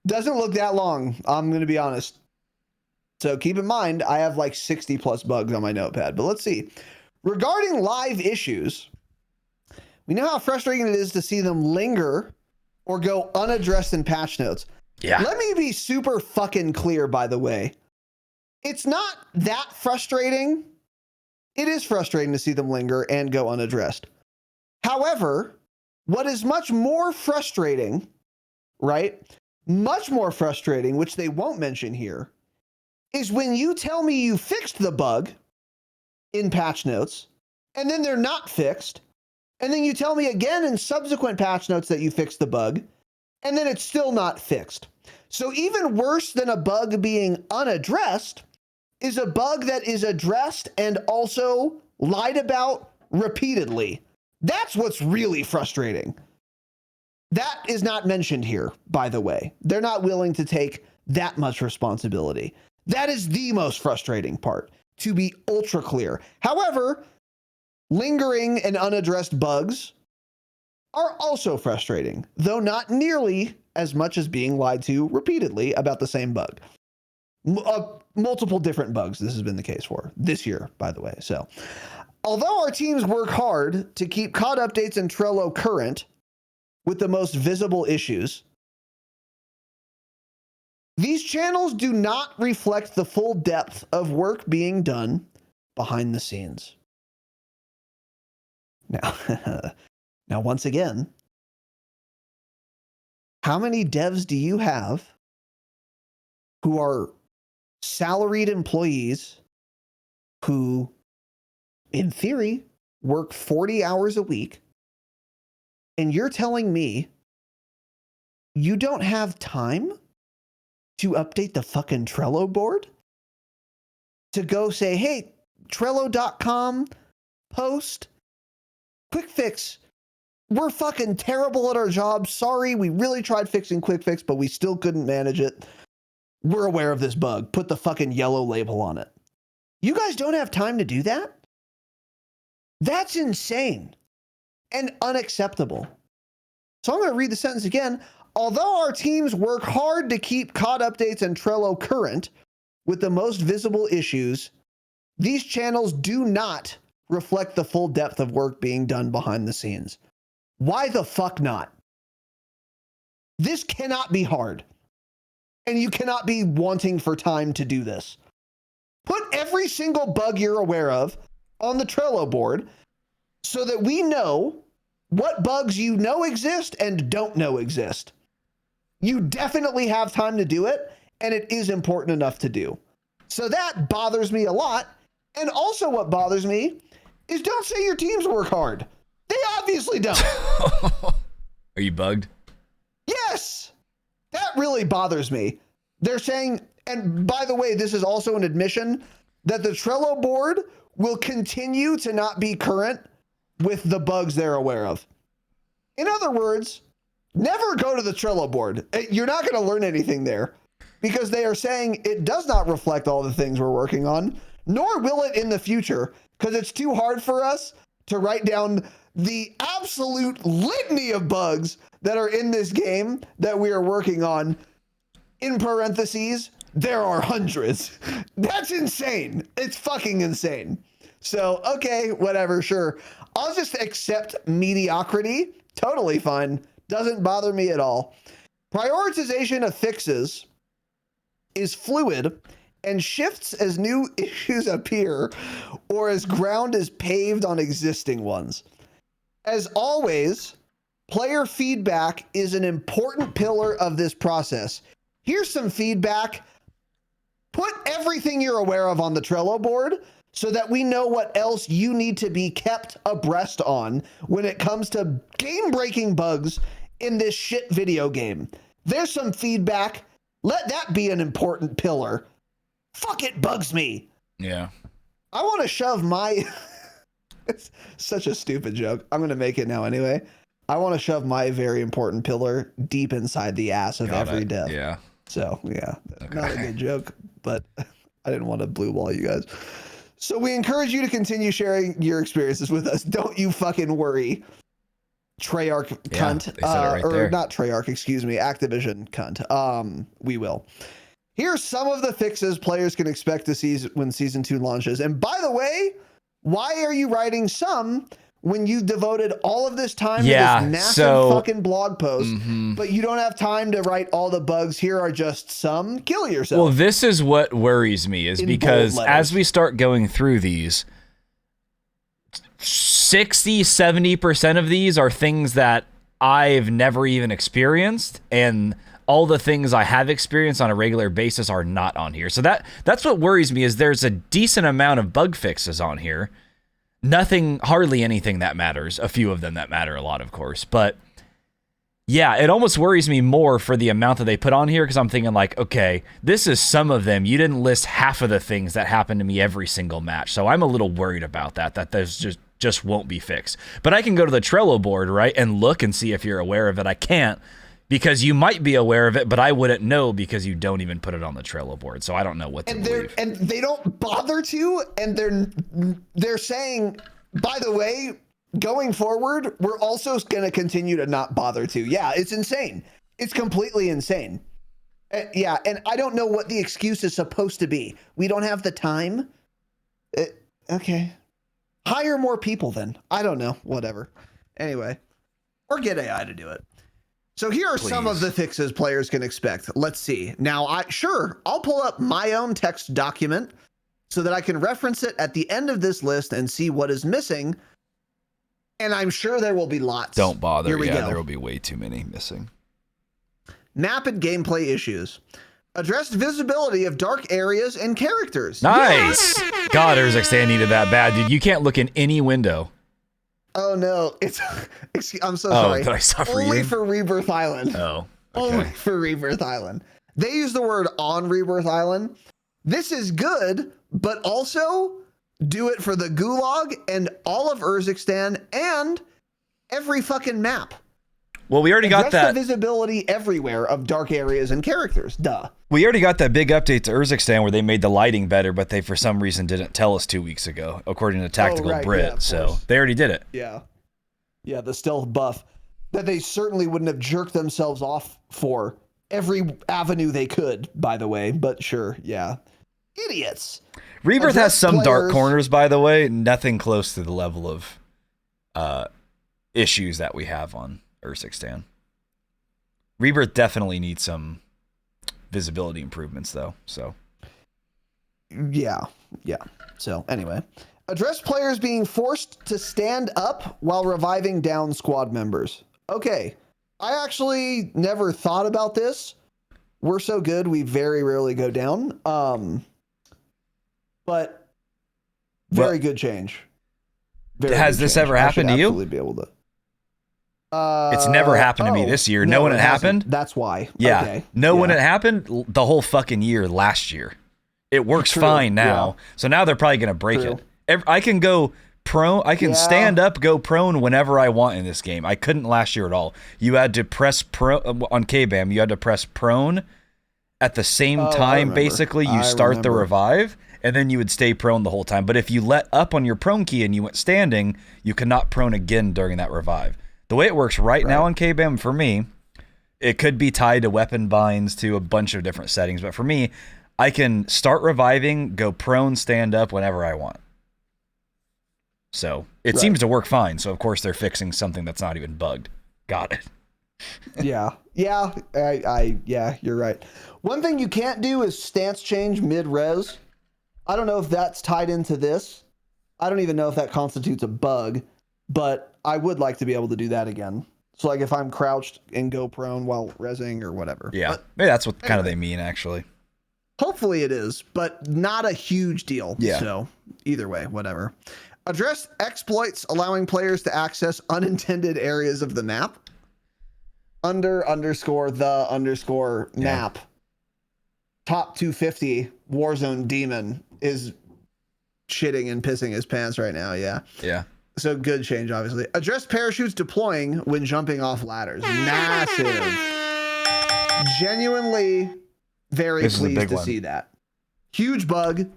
Doesn't look that long, I'm going to be honest. So keep in mind, I have like 60 plus bugs on my notepad, but let's see. Regarding live issues, we know how frustrating it is to see them linger or go unaddressed in patch notes. Yeah. Let me be super fucking clear, by the way. It's not that frustrating. It is frustrating to see them linger and go unaddressed. However, what is much more frustrating, right? Much more frustrating, which they won't mention here, is when you tell me you fixed the bug in patch notes, and then they're not fixed, and then you tell me again in subsequent patch notes that you fixed the bug, and then it's still not fixed. So even worse than a bug being unaddressed is a bug that is addressed and also lied about repeatedly. That's what's really frustrating. That is not mentioned here, by the way. They're not willing to take that much responsibility. That is the most frustrating part, to be ultra clear. However, lingering and unaddressed bugs are also frustrating, though not nearly as much as being lied to repeatedly about the same bug. Multiple different bugs this has been the case for this year, by the way. So, although our teams work hard to keep COD updates and Trello current with the most visible issues, These channels do not reflect the full depth of work being done behind the scenes. Now, once again, how many devs do you have who are salaried employees who, in theory, work 40 hours a week, and you're telling me you don't have time to update the fucking Trello board? To go say, hey, Trello.com, post, quick fix. We're fucking terrible at our job. Sorry, we really tried fixing quick fix, but we still couldn't manage it. We're aware of this bug. Put the fucking yellow label on it. You guys don't have time to do that? That's insane and unacceptable. So I'm going to read the sentence again. Although our teams work hard to keep COD updates and Trello current with the most visible issues, these channels do not reflect the full depth of work being done behind the scenes. Why the fuck not? This cannot be hard. And you cannot be wanting for time to do this. Put every single bug you're aware of on the Trello board so that we know what bugs you know exist and don't know exist. You definitely have time to do it, and it is important enough to do. So that bothers me a lot. And also what bothers me is don't say your teams work hard. They obviously don't. Are you bugged? Yes. That really bothers me. They're saying, and by the way, this is also an admission that the Trello board will continue to not be current with the bugs they're aware of. In other words, never go to the Trello board. You're not going to learn anything there because they are saying it does not reflect all the things we're working on, nor will it in the future because it's too hard for us to write down the absolute litany of bugs that are in this game that we are working on. In parentheses, there are hundreds. That's insane. It's fucking insane. So, okay, whatever, sure. I'll just accept mediocrity. Totally fine. Doesn't bother me at all. Prioritization of fixes is fluid and shifts as new issues appear or as ground is paved on existing ones. As always, player feedback is an important pillar of this process. Here's some feedback. Put everything you're aware of on the Trello board so that we know what else you need to be kept abreast on when it comes to game-breaking bugs in this shit video game. There's some feedback. Let that be an important pillar. Fuck, it bugs me. Yeah. I want to shove my... It's such a stupid joke. I'm going to make it now anyway. I want to shove my very important pillar deep inside the ass of every dev. Yeah. So, yeah, Okay. Not a good joke, but I didn't want to blue wall you guys. So we encourage you to continue sharing your experiences with us. Don't you fucking worry. Treyarch cunt. They said it right there. Not Treyarch, excuse me. Activision cunt. We will. Here's some of the fixes players can expect to see when Season 2 launches. And by the way, why are you writing some when you devoted all of this time to this massive fucking blog post, but you don't have time to write all the bugs? Here are just some. Kill yourself. Well, this is what worries me is because as we start going through these, 60, 70% of these are things that I've never even experienced, and all the things I have experienced on a regular basis are not on here. So that's what worries me is there's a decent amount of bug fixes on here. Nothing, hardly anything that matters. A few of them that matter a lot, of course. But yeah, it almost worries me more for the amount that they put on here because I'm thinking like, okay, this is some of them. You didn't list half of the things that happen to me every single match. So I'm a little worried about that there's just won't be fixed. But I can go to the Trello board, right, and look and see if you're aware of it. I can't because you might be aware of it, but I wouldn't know because you don't even put it on the Trello board. So I don't know what to believe. And they don't bother to, and they're saying, by the way, going forward, we're also going to continue to not bother to. Yeah, it's insane. It's completely insane. Yeah, and I don't know what the excuse is supposed to be. We don't have the time. Okay. Hire more people then. I don't know. Whatever. Anyway, or get AI to do it. So here are some of the fixes players can expect. Let's see. Now, I'll pull up my own text document so that I can reference it at the end of this list and see what is missing. And I'm sure there will be lots. Don't bother. Here we go. There will be way too many missing. Map and gameplay issues. Addressed visibility of dark areas and characters. Nice. Yes! God, Urzikstan needed that bad, dude. You can't look in any window. Oh no, I'm so sorry. Did I stop Only reading? for Rebirth Island. Oh, okay. Only for Rebirth Island. They use the word on Rebirth Island. This is good, but also do it for the Gulag and all of Urzikstan and every fucking map. Well, we already got that. The visibility everywhere of dark areas and characters. Duh. We already got that big update to Urzikstan where they made the lighting better, but they for some reason didn't tell us 2 weeks ago, according to Tactical Brit. Yeah, so they already did it. Yeah. Yeah, the stealth buff that they certainly wouldn't have jerked themselves off for every avenue they could, by the way. But sure, yeah. Idiots. Rebirth has some dark corners, by the way. Nothing close to the level of issues that we have on Urzikstan. Rebirth definitely needs some visibility improvements, though. So, yeah. So, anyway, address players being forced to stand up while reviving down squad members. Okay, I actually never thought about this. We're so good, we very rarely go down. But very good change. Has this ever happened to you? Be able to. It's never happened to me this year. No, when it happened. That's why. Yeah. Okay. When it happened, the whole fucking year last year. It works fine now. Yeah. So now they're probably going to break it. I can go prone. I can stand up, go prone whenever I want in this game. I couldn't last year at all. You had to press prone on K-Bam. You had to press prone at the same time. Basically, you start the revive. And then you would stay prone the whole time. But if you let up on your prone key and you went standing, you could not prone again during that revive. The way it works right now on K-Bam, for me, it could be tied to weapon binds, to a bunch of different settings. But for me, I can start reviving, go prone, stand up whenever I want. So it seems to work fine. So, of course, they're fixing something that's not even bugged. Got it. Yeah, you're right. One thing you can't do is stance change mid-res. I don't know if that's tied into this. I don't even know if that constitutes a bug, but I would like to be able to do that again. So like if I'm crouched and go prone while rezzing or whatever. Yeah, maybe that's what kind of they mean, actually. Hopefully it is, but not a huge deal. Yeah. So either way, whatever. Address exploits allowing players to access unintended areas of the map. _the_map. Top 250 Warzone Demon is shitting and pissing his pants right now. Yeah. So good change, obviously. Address parachutes deploying when jumping off ladders. Massive. Genuinely very pleased to see that. Huge bug.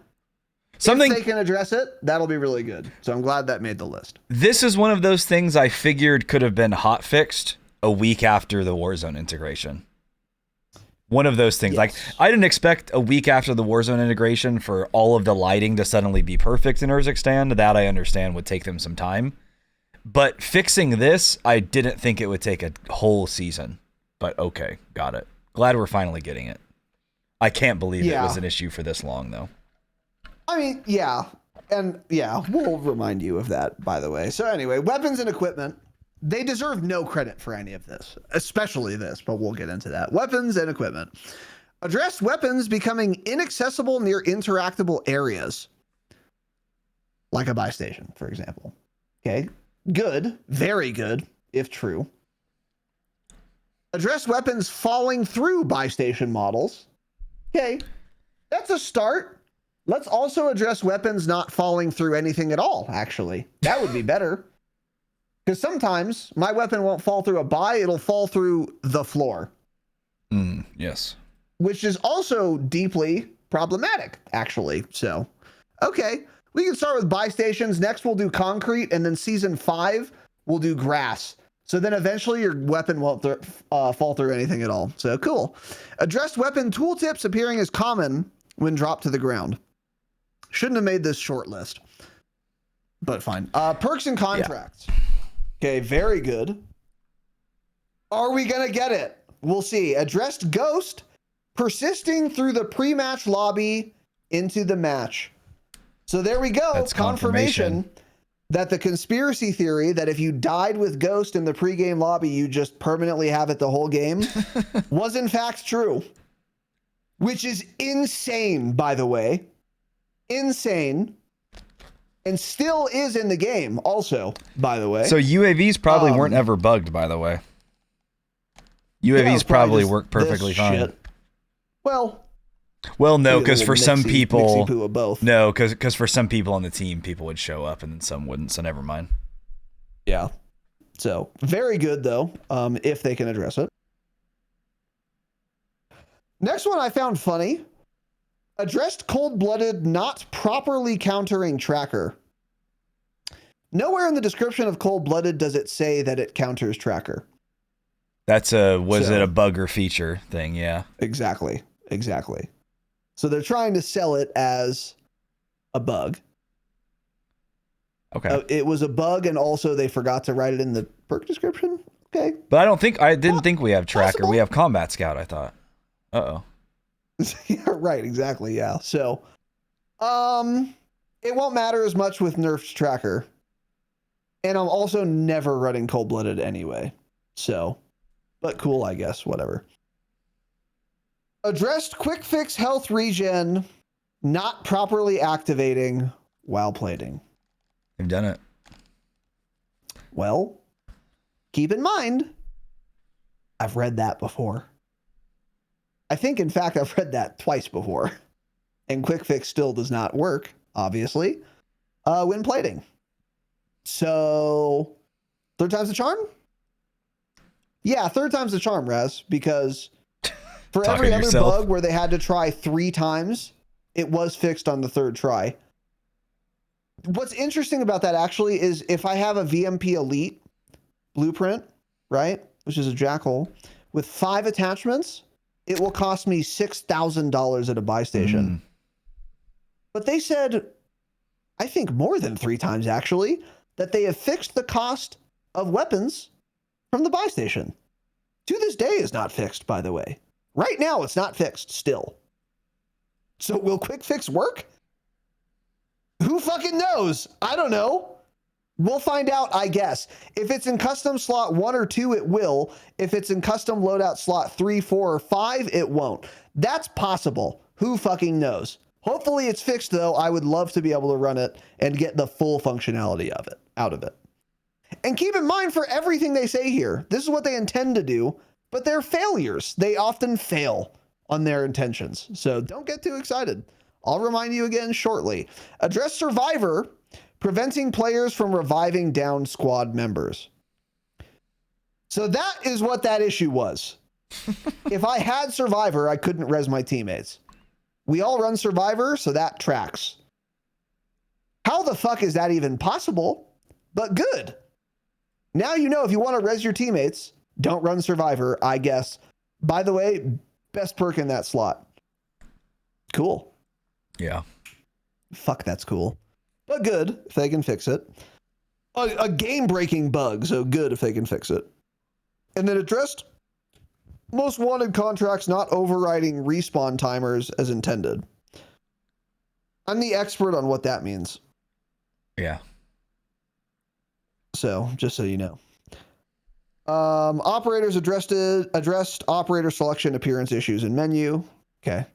If they can address it, that'll be really good. So I'm glad that made the list. This is one of those things I figured could have been hot fixed a week after the Warzone integration. One of those things. Yes. Like, I didn't expect a week after the Warzone integration for all of the lighting to suddenly be perfect in Urzikstan. That I understand would take them some time. But fixing this, I didn't think it would take a whole season. But okay, got it. Glad we're finally getting it. I can't believe it was an issue for this long, though. I mean, yeah. And yeah, we'll remind you of that, by the way. So anyway, weapons and equipment. They deserve no credit for any of this, especially this, but we'll get into that. Weapons and equipment. Address weapons becoming inaccessible near interactable areas. Like a buy station, for example. Okay. Good. Very good, if true. Address weapons falling through buy station models. Okay. That's a start. Let's also address weapons not falling through anything at all, actually. That would be better. Because sometimes my weapon won't fall through a buy, it'll fall through the floor. Yes. Which is also deeply problematic, actually. So, okay. We can start with buy stations. Next, we'll do concrete. And then season 5, we'll do grass. So then eventually your weapon won't fall through anything at all. So, cool. Address weapon tooltips appearing as common when dropped to the ground. Shouldn't have made this short list. But fine. Perks and contracts. Yeah. Okay, very good. Are we going to get it? We'll see. Addressed ghost persisting through the pre-match lobby into the match. So there we go. That's confirmation that the conspiracy theory that if you died with Ghost in the pregame lobby, you just permanently have it the whole game was in fact true. Which is insane, by the way. Insane. And still is in the game also, by the way. So UAVs probably weren't ever bugged, by the way. UAVs probably work perfectly fine. Shit. Well, no, because for some people, mixy-poo of both. No, because for some people on the team, people would show up and then some wouldn't. So never mind. Yeah. So very good though, if they can address it. Next one I found funny. Addressed cold-blooded not properly countering tracker. Nowhere in the description of cold-blooded does it say that it counters tracker. That's was it a bug or feature thing? Yeah. Exactly. So they're trying to sell it as a bug. Okay. It was a bug, and also they forgot to write it in the perk description. Okay. But I didn't think we have tracker. Possible. We have combat scout, I thought. Uh-oh. Yeah, right, exactly, yeah. So, it won't matter as much with nerfed tracker. And I'm also never running cold-blooded anyway. So, but cool, I guess, whatever. Addressed quick fix health regen not properly activating while plating. They've done it. Well, keep in mind, I've read that before. I think, in fact, I've read that twice before. And quick fix still does not work, obviously, when plating. So, third time's the charm? Yeah, third time's the charm, Raz, because for every other bug where they had to try 3 times, it was fixed on the third try. What's interesting about that actually is if I have a VMP Elite blueprint, right, which is a jackal, with 5 attachments, it will cost me $6,000 at a buy station. But they said, I think more than 3 times actually, that they have fixed the cost of weapons from the buy station. To this day is not fixed, by the way. Right now, it's not fixed still. So will quick fix work? Who fucking knows? I don't know. We'll find out, I guess. If it's in custom slot 1 or 2, it will. If it's in custom loadout slot 3, 4, or 5, it won't. That's possible. Who fucking knows? Hopefully it's fixed, though. I would love to be able to run it and get the full functionality of it out of it. And keep in mind for everything they say here, this is what they intend to do, but they're failures. They often fail on their intentions. So don't get too excited. I'll remind you again shortly. Address Survivor, preventing players from reviving downed squad members. So that is what that issue was. If I had Survivor, I couldn't res my teammates. We all run Survivor, so that tracks. How the fuck is that even possible? But good. Now you know if you want to res your teammates, don't run Survivor, I guess. By the way, best perk in that slot. Cool. Yeah. Fuck, that's cool. But good if they can fix it. A game-breaking bug, so good if they can fix it. And then addressed most wanted contracts not overriding respawn timers as intended. I'm the expert on what that means. Yeah. So, just so you know. Operators addressed operator selection appearance issues in menu. Okay.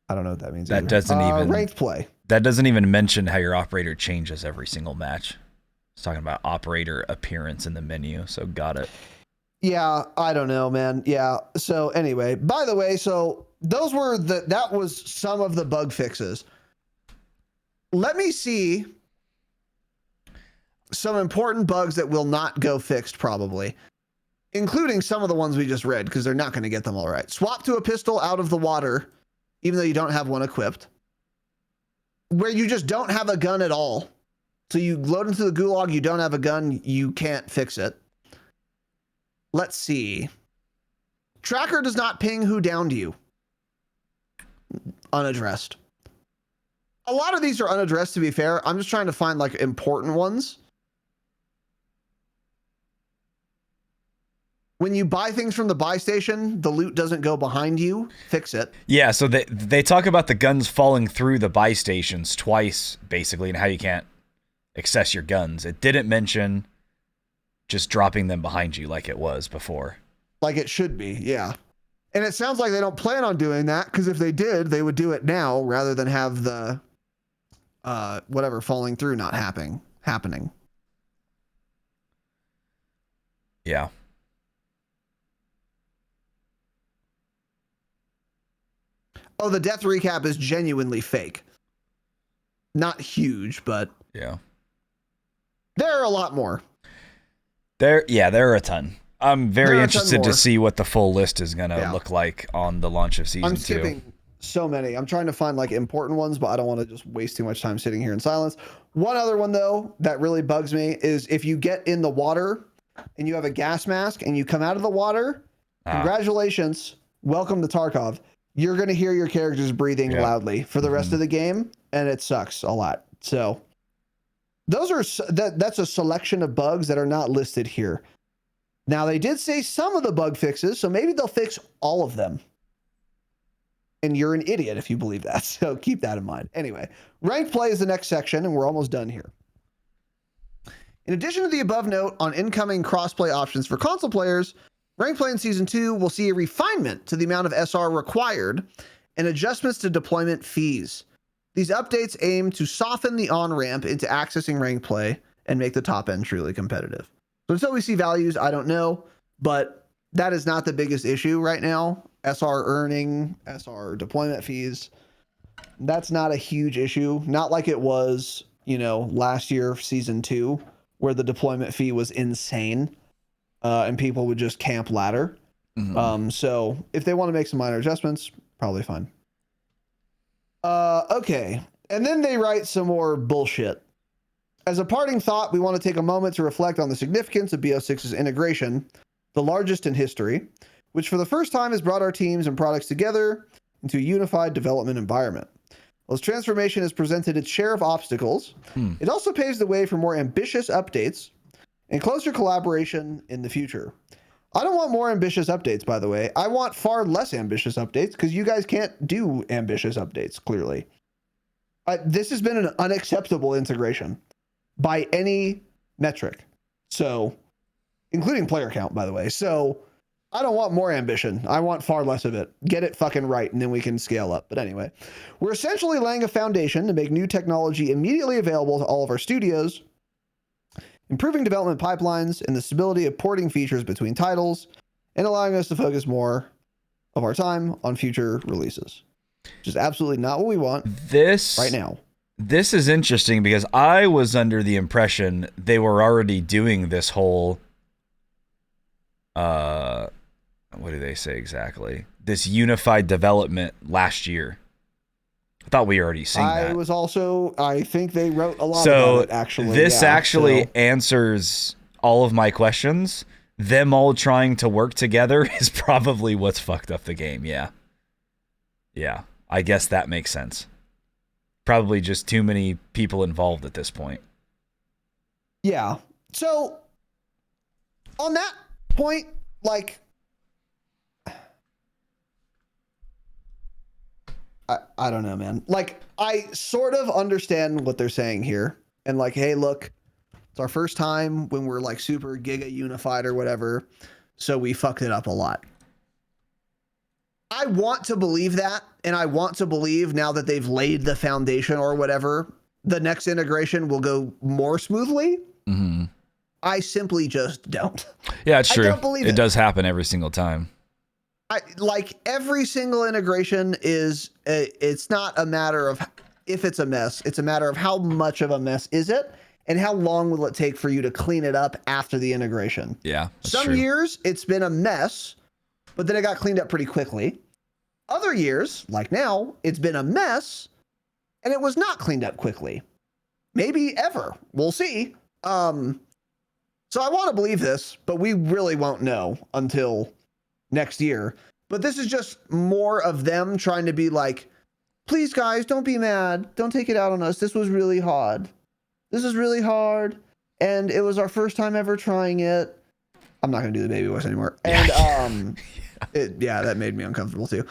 I don't know what that means. That doesn't even ranked play. That doesn't even mention how your operator changes every single match. It's talking about operator appearance in the menu, so got it. Yeah, I don't know, man. Yeah. So anyway, by the way, so those were that was some of the bug fixes. Let me see some important bugs that will not go fixed probably, including some of the ones we just read, because they're not going to get them all right. Swap to a pistol out of the water, even though you don't have one equipped. Where you just don't have a gun at all. So you load into the gulag, you don't have a gun, you can't fix it. Let's see. Tracker does not ping who downed you. Unaddressed. A lot of these are unaddressed, to be fair. I'm just trying to find like important ones. When you buy things from the buy station, the loot doesn't go behind you. Fix it. Yeah, so they talk about the guns falling through the buy stations twice, basically, and how you can't access your guns. It didn't mention just dropping them behind you like it was before. Like it should be, yeah. And it sounds like they don't plan on doing that, because if they did, they would do it now rather than have the whatever falling through not happening. Yeah. Oh, the death recap is genuinely fake. Not huge, but yeah. There are a lot more. There are a ton. I'm very interested to see what the full list is going to look like on the launch of season 2. I'm skipping so many. I'm trying to find like important ones, but I don't want to just waste too much time sitting here in silence. One other one though that really bugs me is if you get in the water and you have a gas mask and you come out of the water, congratulations, welcome to Tarkov. You're going to hear your characters breathing loudly for the rest of the game, and it sucks a lot. So those are that's a selection of bugs that are not listed here. Now, they did say some of the bug fixes, so maybe they'll fix all of them. And you're an idiot if you believe that, so keep that in mind. Anyway, ranked play is the next section, and we're almost done here. In addition to the above note on incoming crossplay options for console players, ranked play in Season 2 will see a refinement to the amount of SR required and adjustments to deployment fees. These updates aim to soften the on-ramp into accessing ranked play and make the top end truly competitive. So until we see values, I don't know, but that is not the biggest issue right now. SR earning, SR deployment fees, that's not a huge issue. Not like it was, last year, Season 2, where the deployment fee was insane and people would just camp ladder. Mm-hmm. So if they want to make some minor adjustments, probably fine. Okay. And then they write some more bullshit. As a parting thought, we want to take a moment to reflect on the significance of BO6's integration, the largest in history, which for the first time has brought our teams and products together into a unified development environment. While this transformation has presented its share of obstacles, it also paves the way for more ambitious updates and closer collaboration in the future. I don't want more ambitious updates, by the way. I want far less ambitious updates because you guys can't do ambitious updates, clearly. This has been an unacceptable integration by any metric. So, including player count, by the way. So, I don't want more ambition. I want far less of it. Get it fucking right, and then we can scale up. But anyway, we're essentially laying a foundation to make new technology immediately available to all of our studios, improving development pipelines and the stability of porting features between titles, and allowing us to focus more of our time on future releases. Which is absolutely not what we want right now. This is interesting because I was under the impression they were already doing this whole, what do they say exactly? This unified development last year. I thought we already seen that. I think they wrote a lot about it, actually. This answers all of my questions. Them all trying to work together is probably what's fucked up the game, yeah. Yeah, I guess that makes sense. Probably just too many people involved at this point. Yeah. So, on that point, like, I don't know, man. Like, I sort of understand what they're saying here. And like, hey, look, it's our first time when we're like super giga unified or whatever. So we fucked it up a lot. I want to believe that. And I want to believe now that they've laid the foundation or whatever, the next integration will go more smoothly. Mm-hmm. I simply just don't. Yeah, it's true. I don't believe it does happen every single time. Like every single integration is, it's not a matter of if it's a mess. It's a matter of how much of a mess is it and how long will it take for you to clean it up after the integration. Yeah. Some years it's been a mess, but then it got cleaned up pretty quickly. Other years, like now, it's been a mess and it was not cleaned up quickly. Maybe ever. We'll see. So I want to believe this, but we really won't know until next year. But this is just more of them trying to be like, please guys, don't be mad. Don't take it out on us. This was really hard. This is really hard. And it was our first time ever trying it. I'm not going to do the baby voice anymore. And that made me uncomfortable too.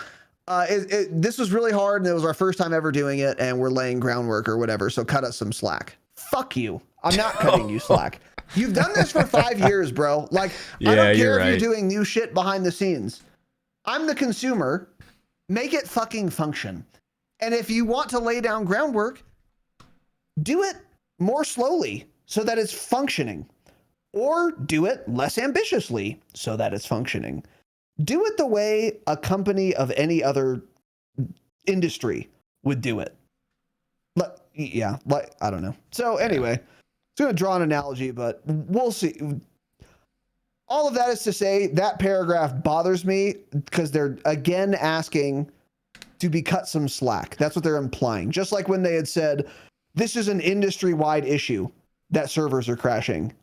This was really hard, and it was our first time ever doing it, and we're laying groundwork or whatever, so cut us some slack. Fuck you. I'm not cutting you slack. You've done this for 5 years, bro. Like, I don't care if you're doing new shit behind the scenes. I'm the consumer. Make it fucking function. And if you want to lay down groundwork, do it more slowly so that it's functioning. Or do it less ambitiously so that it's functioning. Do it the way a company of any other industry would do it. I don't know. So anyway, it's going to draw an analogy, but we'll see. All of that is to say that paragraph bothers me because they're again asking to be cut some slack. That's what they're implying. Just like when they had said, this is an industry-wide issue that servers are crashing.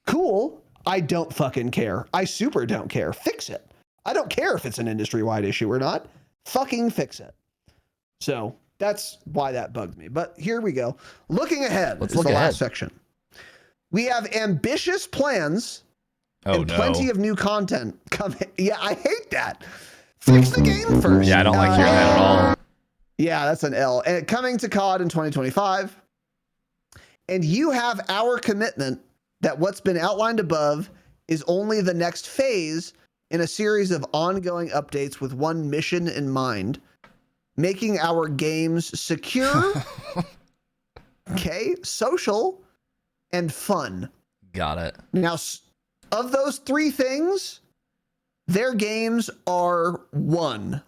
Cool. I don't fucking care. I super don't care. Fix it. I don't care if it's an industry-wide issue or not. Fucking fix it. So that's why that bugged me. But here we go. Looking ahead. Let's look ahead. Last section. We have ambitious plans and plenty of new content coming. Yeah, I hate that. Fix the game first. Yeah, I don't like hearing that at all. Yeah, that's an L. And coming to COD in 2025. And you have our commitment that what's been outlined above is only the next phase in a series of ongoing updates with one mission in mind, making our games secure, social, and fun. Got it. Now, of those three things, their games are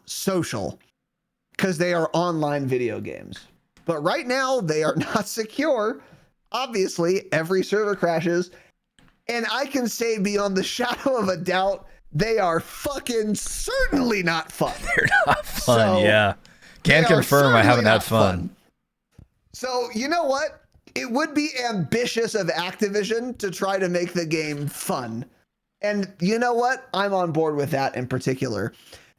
social, because they are online video games. But right now, they are not secure. Obviously, every server crashes. And I can say beyond the shadow of a doubt, they are fucking certainly not fun. They're not fun, yeah. Can confirm I haven't had fun. So, you know what? It would be ambitious of Activision to try to make the game fun. And you know what? I'm on board with that in particular.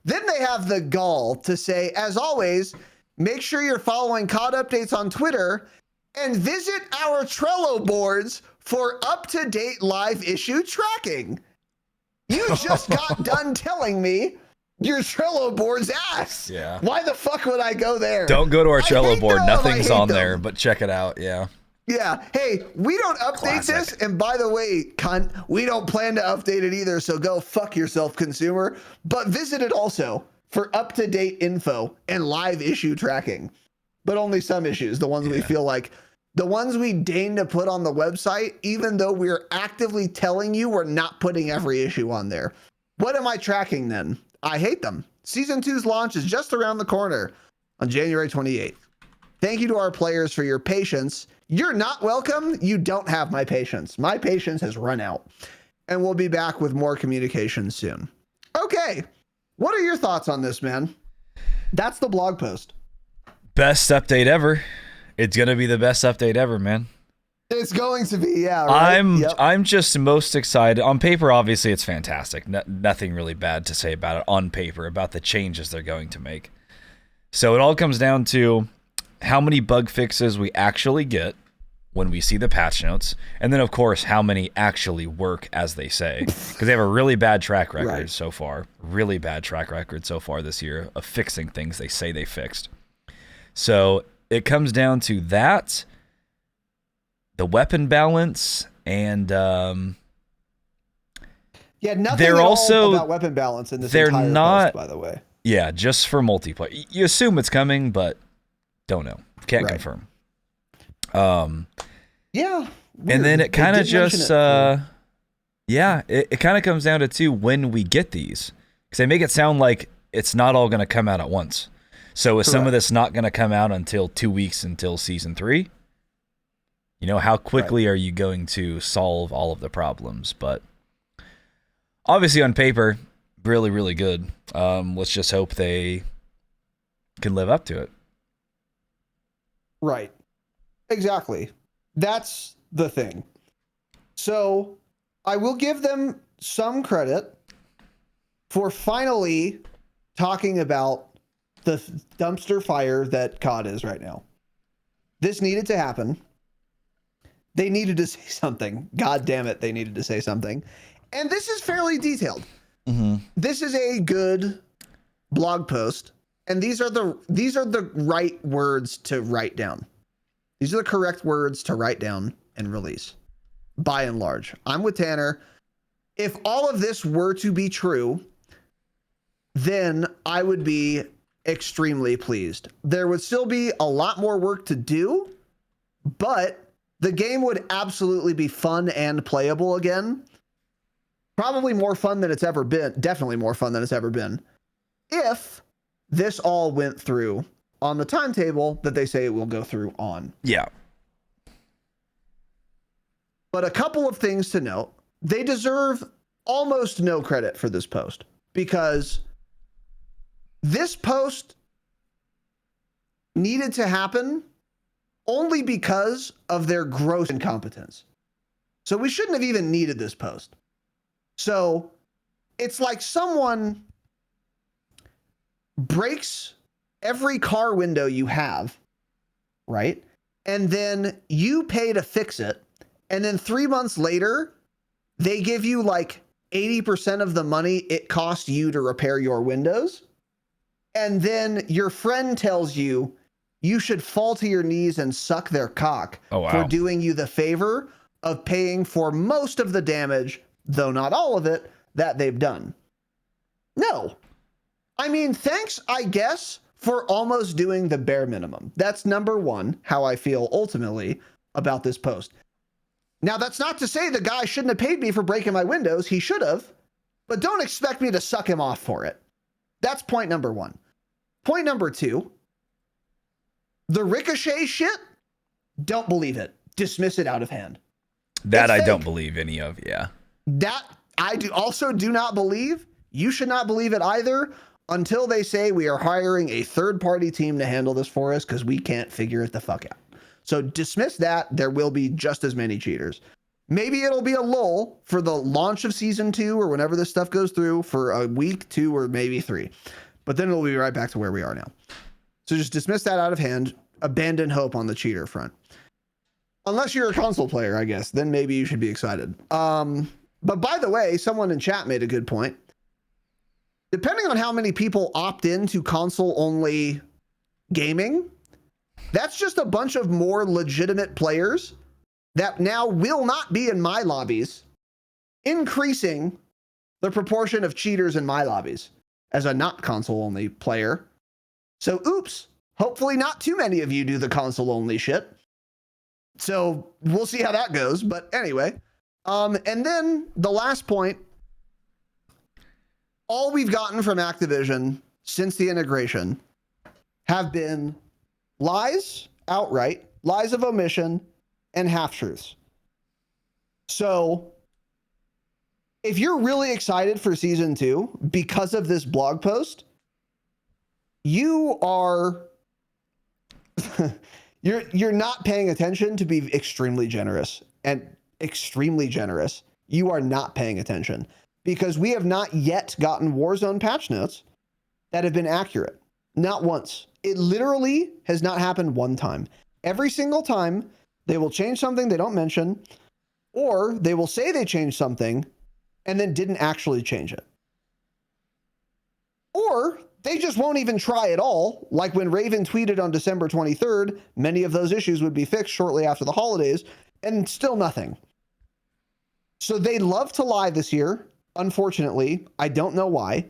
Then they have the gall to say, as always, make sure you're following COD updates on Twitter and visit our Trello boards for up-to-date live issue tracking. You just got done telling me your Trello board's ass. Yeah. Why the fuck would I go there? Don't go to our Trello board. Nothing's on there, but check it out. Yeah. Yeah. Hey, we don't update this. And by the way, cunt, we don't plan to update it either. So go fuck yourself, consumer. But visit it also for up-to-date info and live issue tracking. But only some issues, the ones we feel like. The ones we deign to put on the website, even though we're actively telling you we're not putting every issue on there. What am I tracking then? I hate them. Season 2's launch is just around the corner on January 28th. Thank you to our players for your patience. You're not welcome. You don't have my patience. My patience has run out. And we'll be back with more communication soon. Okay. What are your thoughts on this, man? That's the blog post. Best update ever. It's going to be the best update ever, man. It's going to be, yeah. Right? I'm just most excited. On paper, obviously, it's fantastic. Nothing really bad to say about it on paper, about the changes they're going to make. So it all comes down to how many bug fixes we actually get when we see the patch notes. And then, of course, how many actually work as they say. Because they have a really bad track record so far. Really bad track record so far this year of fixing things they say they fixed. So it comes down to that, the weapon balance, and nothing they're also about weapon balance in this entire post, by the way. Yeah, just for multiplayer. You assume it's coming, but don't know. Can't confirm. Yeah. And then it kind of just it kind of comes down to when we get these, because they make it sound like it's not all going to come out at once. So is some of this not going to come out until 2 weeks until season 3? You know, how quickly are you going to solve all of the problems? But obviously on paper, really, really good. Let's just hope they can live up to it. Right. Exactly. That's the thing. So I will give them some credit for finally talking about the dumpster fire that COD is right now. This needed to happen. They needed to say something. God damn it, they needed to say something. And this is fairly detailed. This is a good blog post, and these are the right words to write down. These are the correct words to write down and release, by and large. I'm with Tanner. If all of this were to be true, then I would be extremely pleased. There would still be a lot more work to do, but the game would absolutely be fun and playable again. Probably more fun than it's ever been. Definitely more fun than it's ever been. If this all went through on the timetable that they say it will go through on. Yeah. But a couple of things to note. They deserve almost no credit for this post, because this post needed to happen only because of their gross incompetence. So we shouldn't have even needed this post. So it's like someone breaks every car window you have, right? And then you pay to fix it. And then 3 months later, they give you like 80% of the money it cost you to repair your windows. And then your friend tells you you should fall to your knees and suck their cock for doing you the favor of paying for most of the damage, though not all of it, that they've done. No. I mean, thanks, I guess, for almost doing the bare minimum. That's number one, how I feel ultimately about this post. Now, that's not to say the guy shouldn't have paid me for breaking my windows. He should have. But don't expect me to suck him off for it. That's point number one. Point number two, the Ricochet shit, don't believe it. Dismiss it out of hand. That I don't believe any of, yeah. That I do not believe. You should not believe it either until they say we are hiring a third-party team to handle this for us because we can't figure it the fuck out. So dismiss that. There will be just as many cheaters. Maybe it'll be a lull for the launch of season 2 or whenever this stuff goes through for a week, 2, or maybe 3. But then it'll be right back to where we are now. So just dismiss that out of hand. Abandon hope on the cheater front. Unless you're a console player, I guess. Then maybe you should be excited. But by the way, someone in chat made a good point. Depending on how many people opt into console-only gaming, that's just a bunch of more legitimate players that now will not be in my lobbies, increasing the proportion of cheaters in my lobbies as a not console-only player. So, oops, hopefully not too many of you do the console-only shit. So we'll see how that goes. But anyway, and then the last point, all we've gotten from Activision since the integration have been lies outright, lies of omission, and half-truths. So if you're really excited for season 2 because of this blog post, you are you're not paying attention to be extremely generous. And extremely generous. You are not paying attention because we have not yet gotten Warzone patch notes that have been accurate. Not once. It literally has not happened one time. Every single time they will change something they don't mention, or they will say they changed something and then didn't actually change it. Or they just won't even try at all. Like when Raven tweeted on December 23rd, many of those issues would be fixed shortly after the holidays, and still nothing. So they love to lie this year. Unfortunately, I don't know why,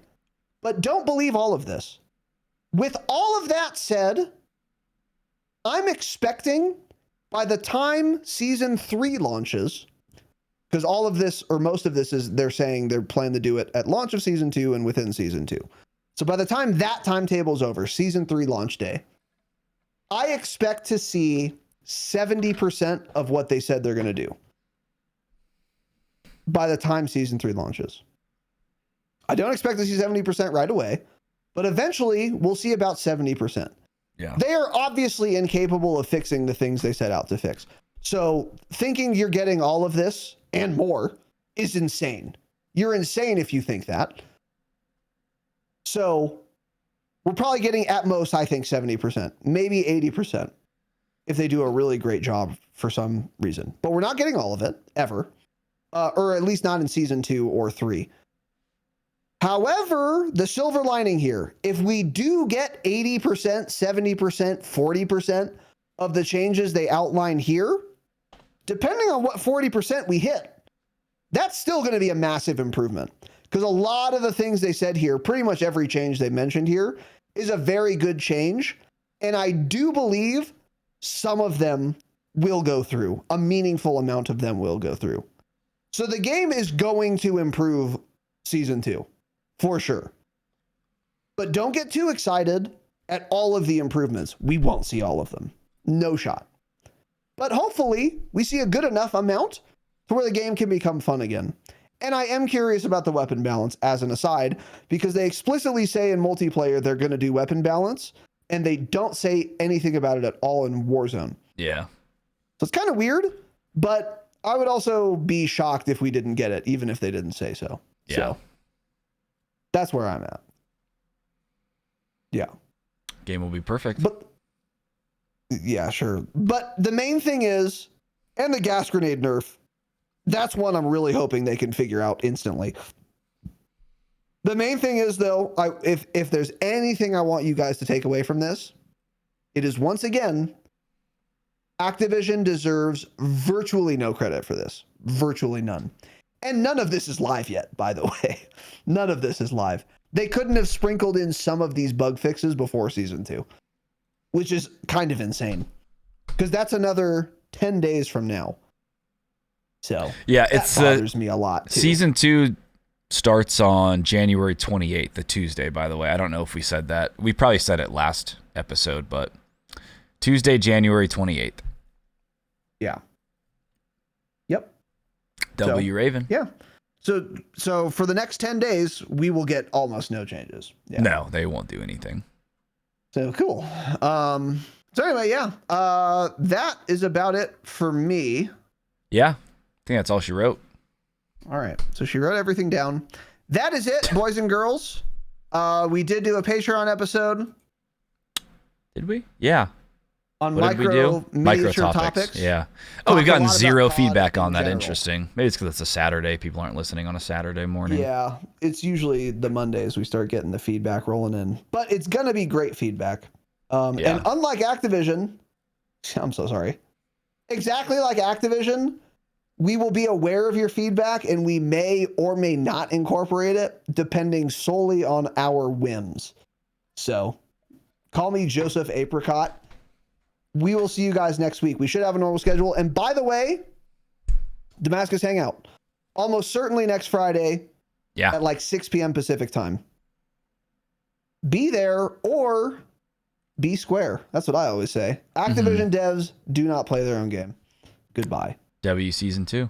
but don't believe all of this. With all of that said, I'm expecting by the time season 3 launches, because all of this or most of this is they're saying they're planning to do it at launch of season 2 and within season 2. So by the time that timetable is over, season 3 launch day, I expect to see 70% of what they said they're going to do by the time season 3 launches. I don't expect to see 70% right away, but eventually we'll see about 70%. Yeah. They are obviously incapable of fixing the things they set out to fix. So thinking you're getting all of this and more is insane. You're insane if you think that. So we're probably getting at most, I think, 70%, maybe 80% if they do a really great job for some reason. But we're not getting all of it, ever. or at least not in season 2 or 3. However, the silver lining here, if we do get 80%, 70%, 40% of the changes they outline here, depending on what 40% we hit, that's still going to be a massive improvement. Because a lot of the things they said here, pretty much every change they mentioned here, is a very good change. And I do believe some of them will go through. A meaningful amount of them will go through. So the game is going to improve season 2, for sure. But don't get too excited at all of the improvements. We won't see all of them. No shot. But hopefully we see a good enough amount to where the game can become fun again. And I am curious about the weapon balance as an aside, because they explicitly say in multiplayer they're going to do weapon balance, and they don't say anything about it at all in Warzone. Yeah. So it's kind of weird, but I would also be shocked if we didn't get it, even if they didn't say so. Yeah. So that's where I'm at. Yeah. Game will be perfect. But yeah, sure. But the main thing is, and the gas grenade nerf, that's one I'm really hoping they can figure out instantly. The main thing is, though, if there's anything I want you guys to take away from this, it is, once again, Activision deserves virtually no credit for this. Virtually none. And none of this is live yet, by the way. None of this is live. They couldn't have sprinkled in some of these bug fixes before season 2, which is kind of insane, because that's another 10 days from now. So yeah, that bothers me a lot too. Season 2 starts on January 28th, the Tuesday, by the way. I don't know if we said that. We probably said it last episode, but Tuesday, January 28th. Yeah. Yep. W So, Raven. Yeah. So for the next 10 days, we will get almost no changes. Yeah. No, they won't do anything. So cool. So anyway, yeah. That is about it for me. Yeah. I think that's all she wrote. All right. So she wrote everything down. That is it, boys and girls. We did do a Patreon episode. Did we? Yeah. On What did we do? miniature topics. Yeah. Oh, Talked we've a gotten lot about zero COD feedback on in that. general. Interesting. Maybe it's because it's a Saturday. People aren't listening on a Saturday morning. Yeah. It's usually the Mondays we start getting the feedback rolling in. But it's going to be great feedback. Yeah. And unlike Activision, I'm so sorry. Exactly like Activision, we will be aware of your feedback, and we may or may not incorporate it depending solely on our whims. So call me Joseph Apricot. We will see you guys next week. We should have a normal schedule. And by the way, Damascus Hangout, almost certainly next Friday at like 6 p.m. Pacific time. Be there or be square. That's what I always say. Activision devs do not play their own game. Goodbye. W Season 2.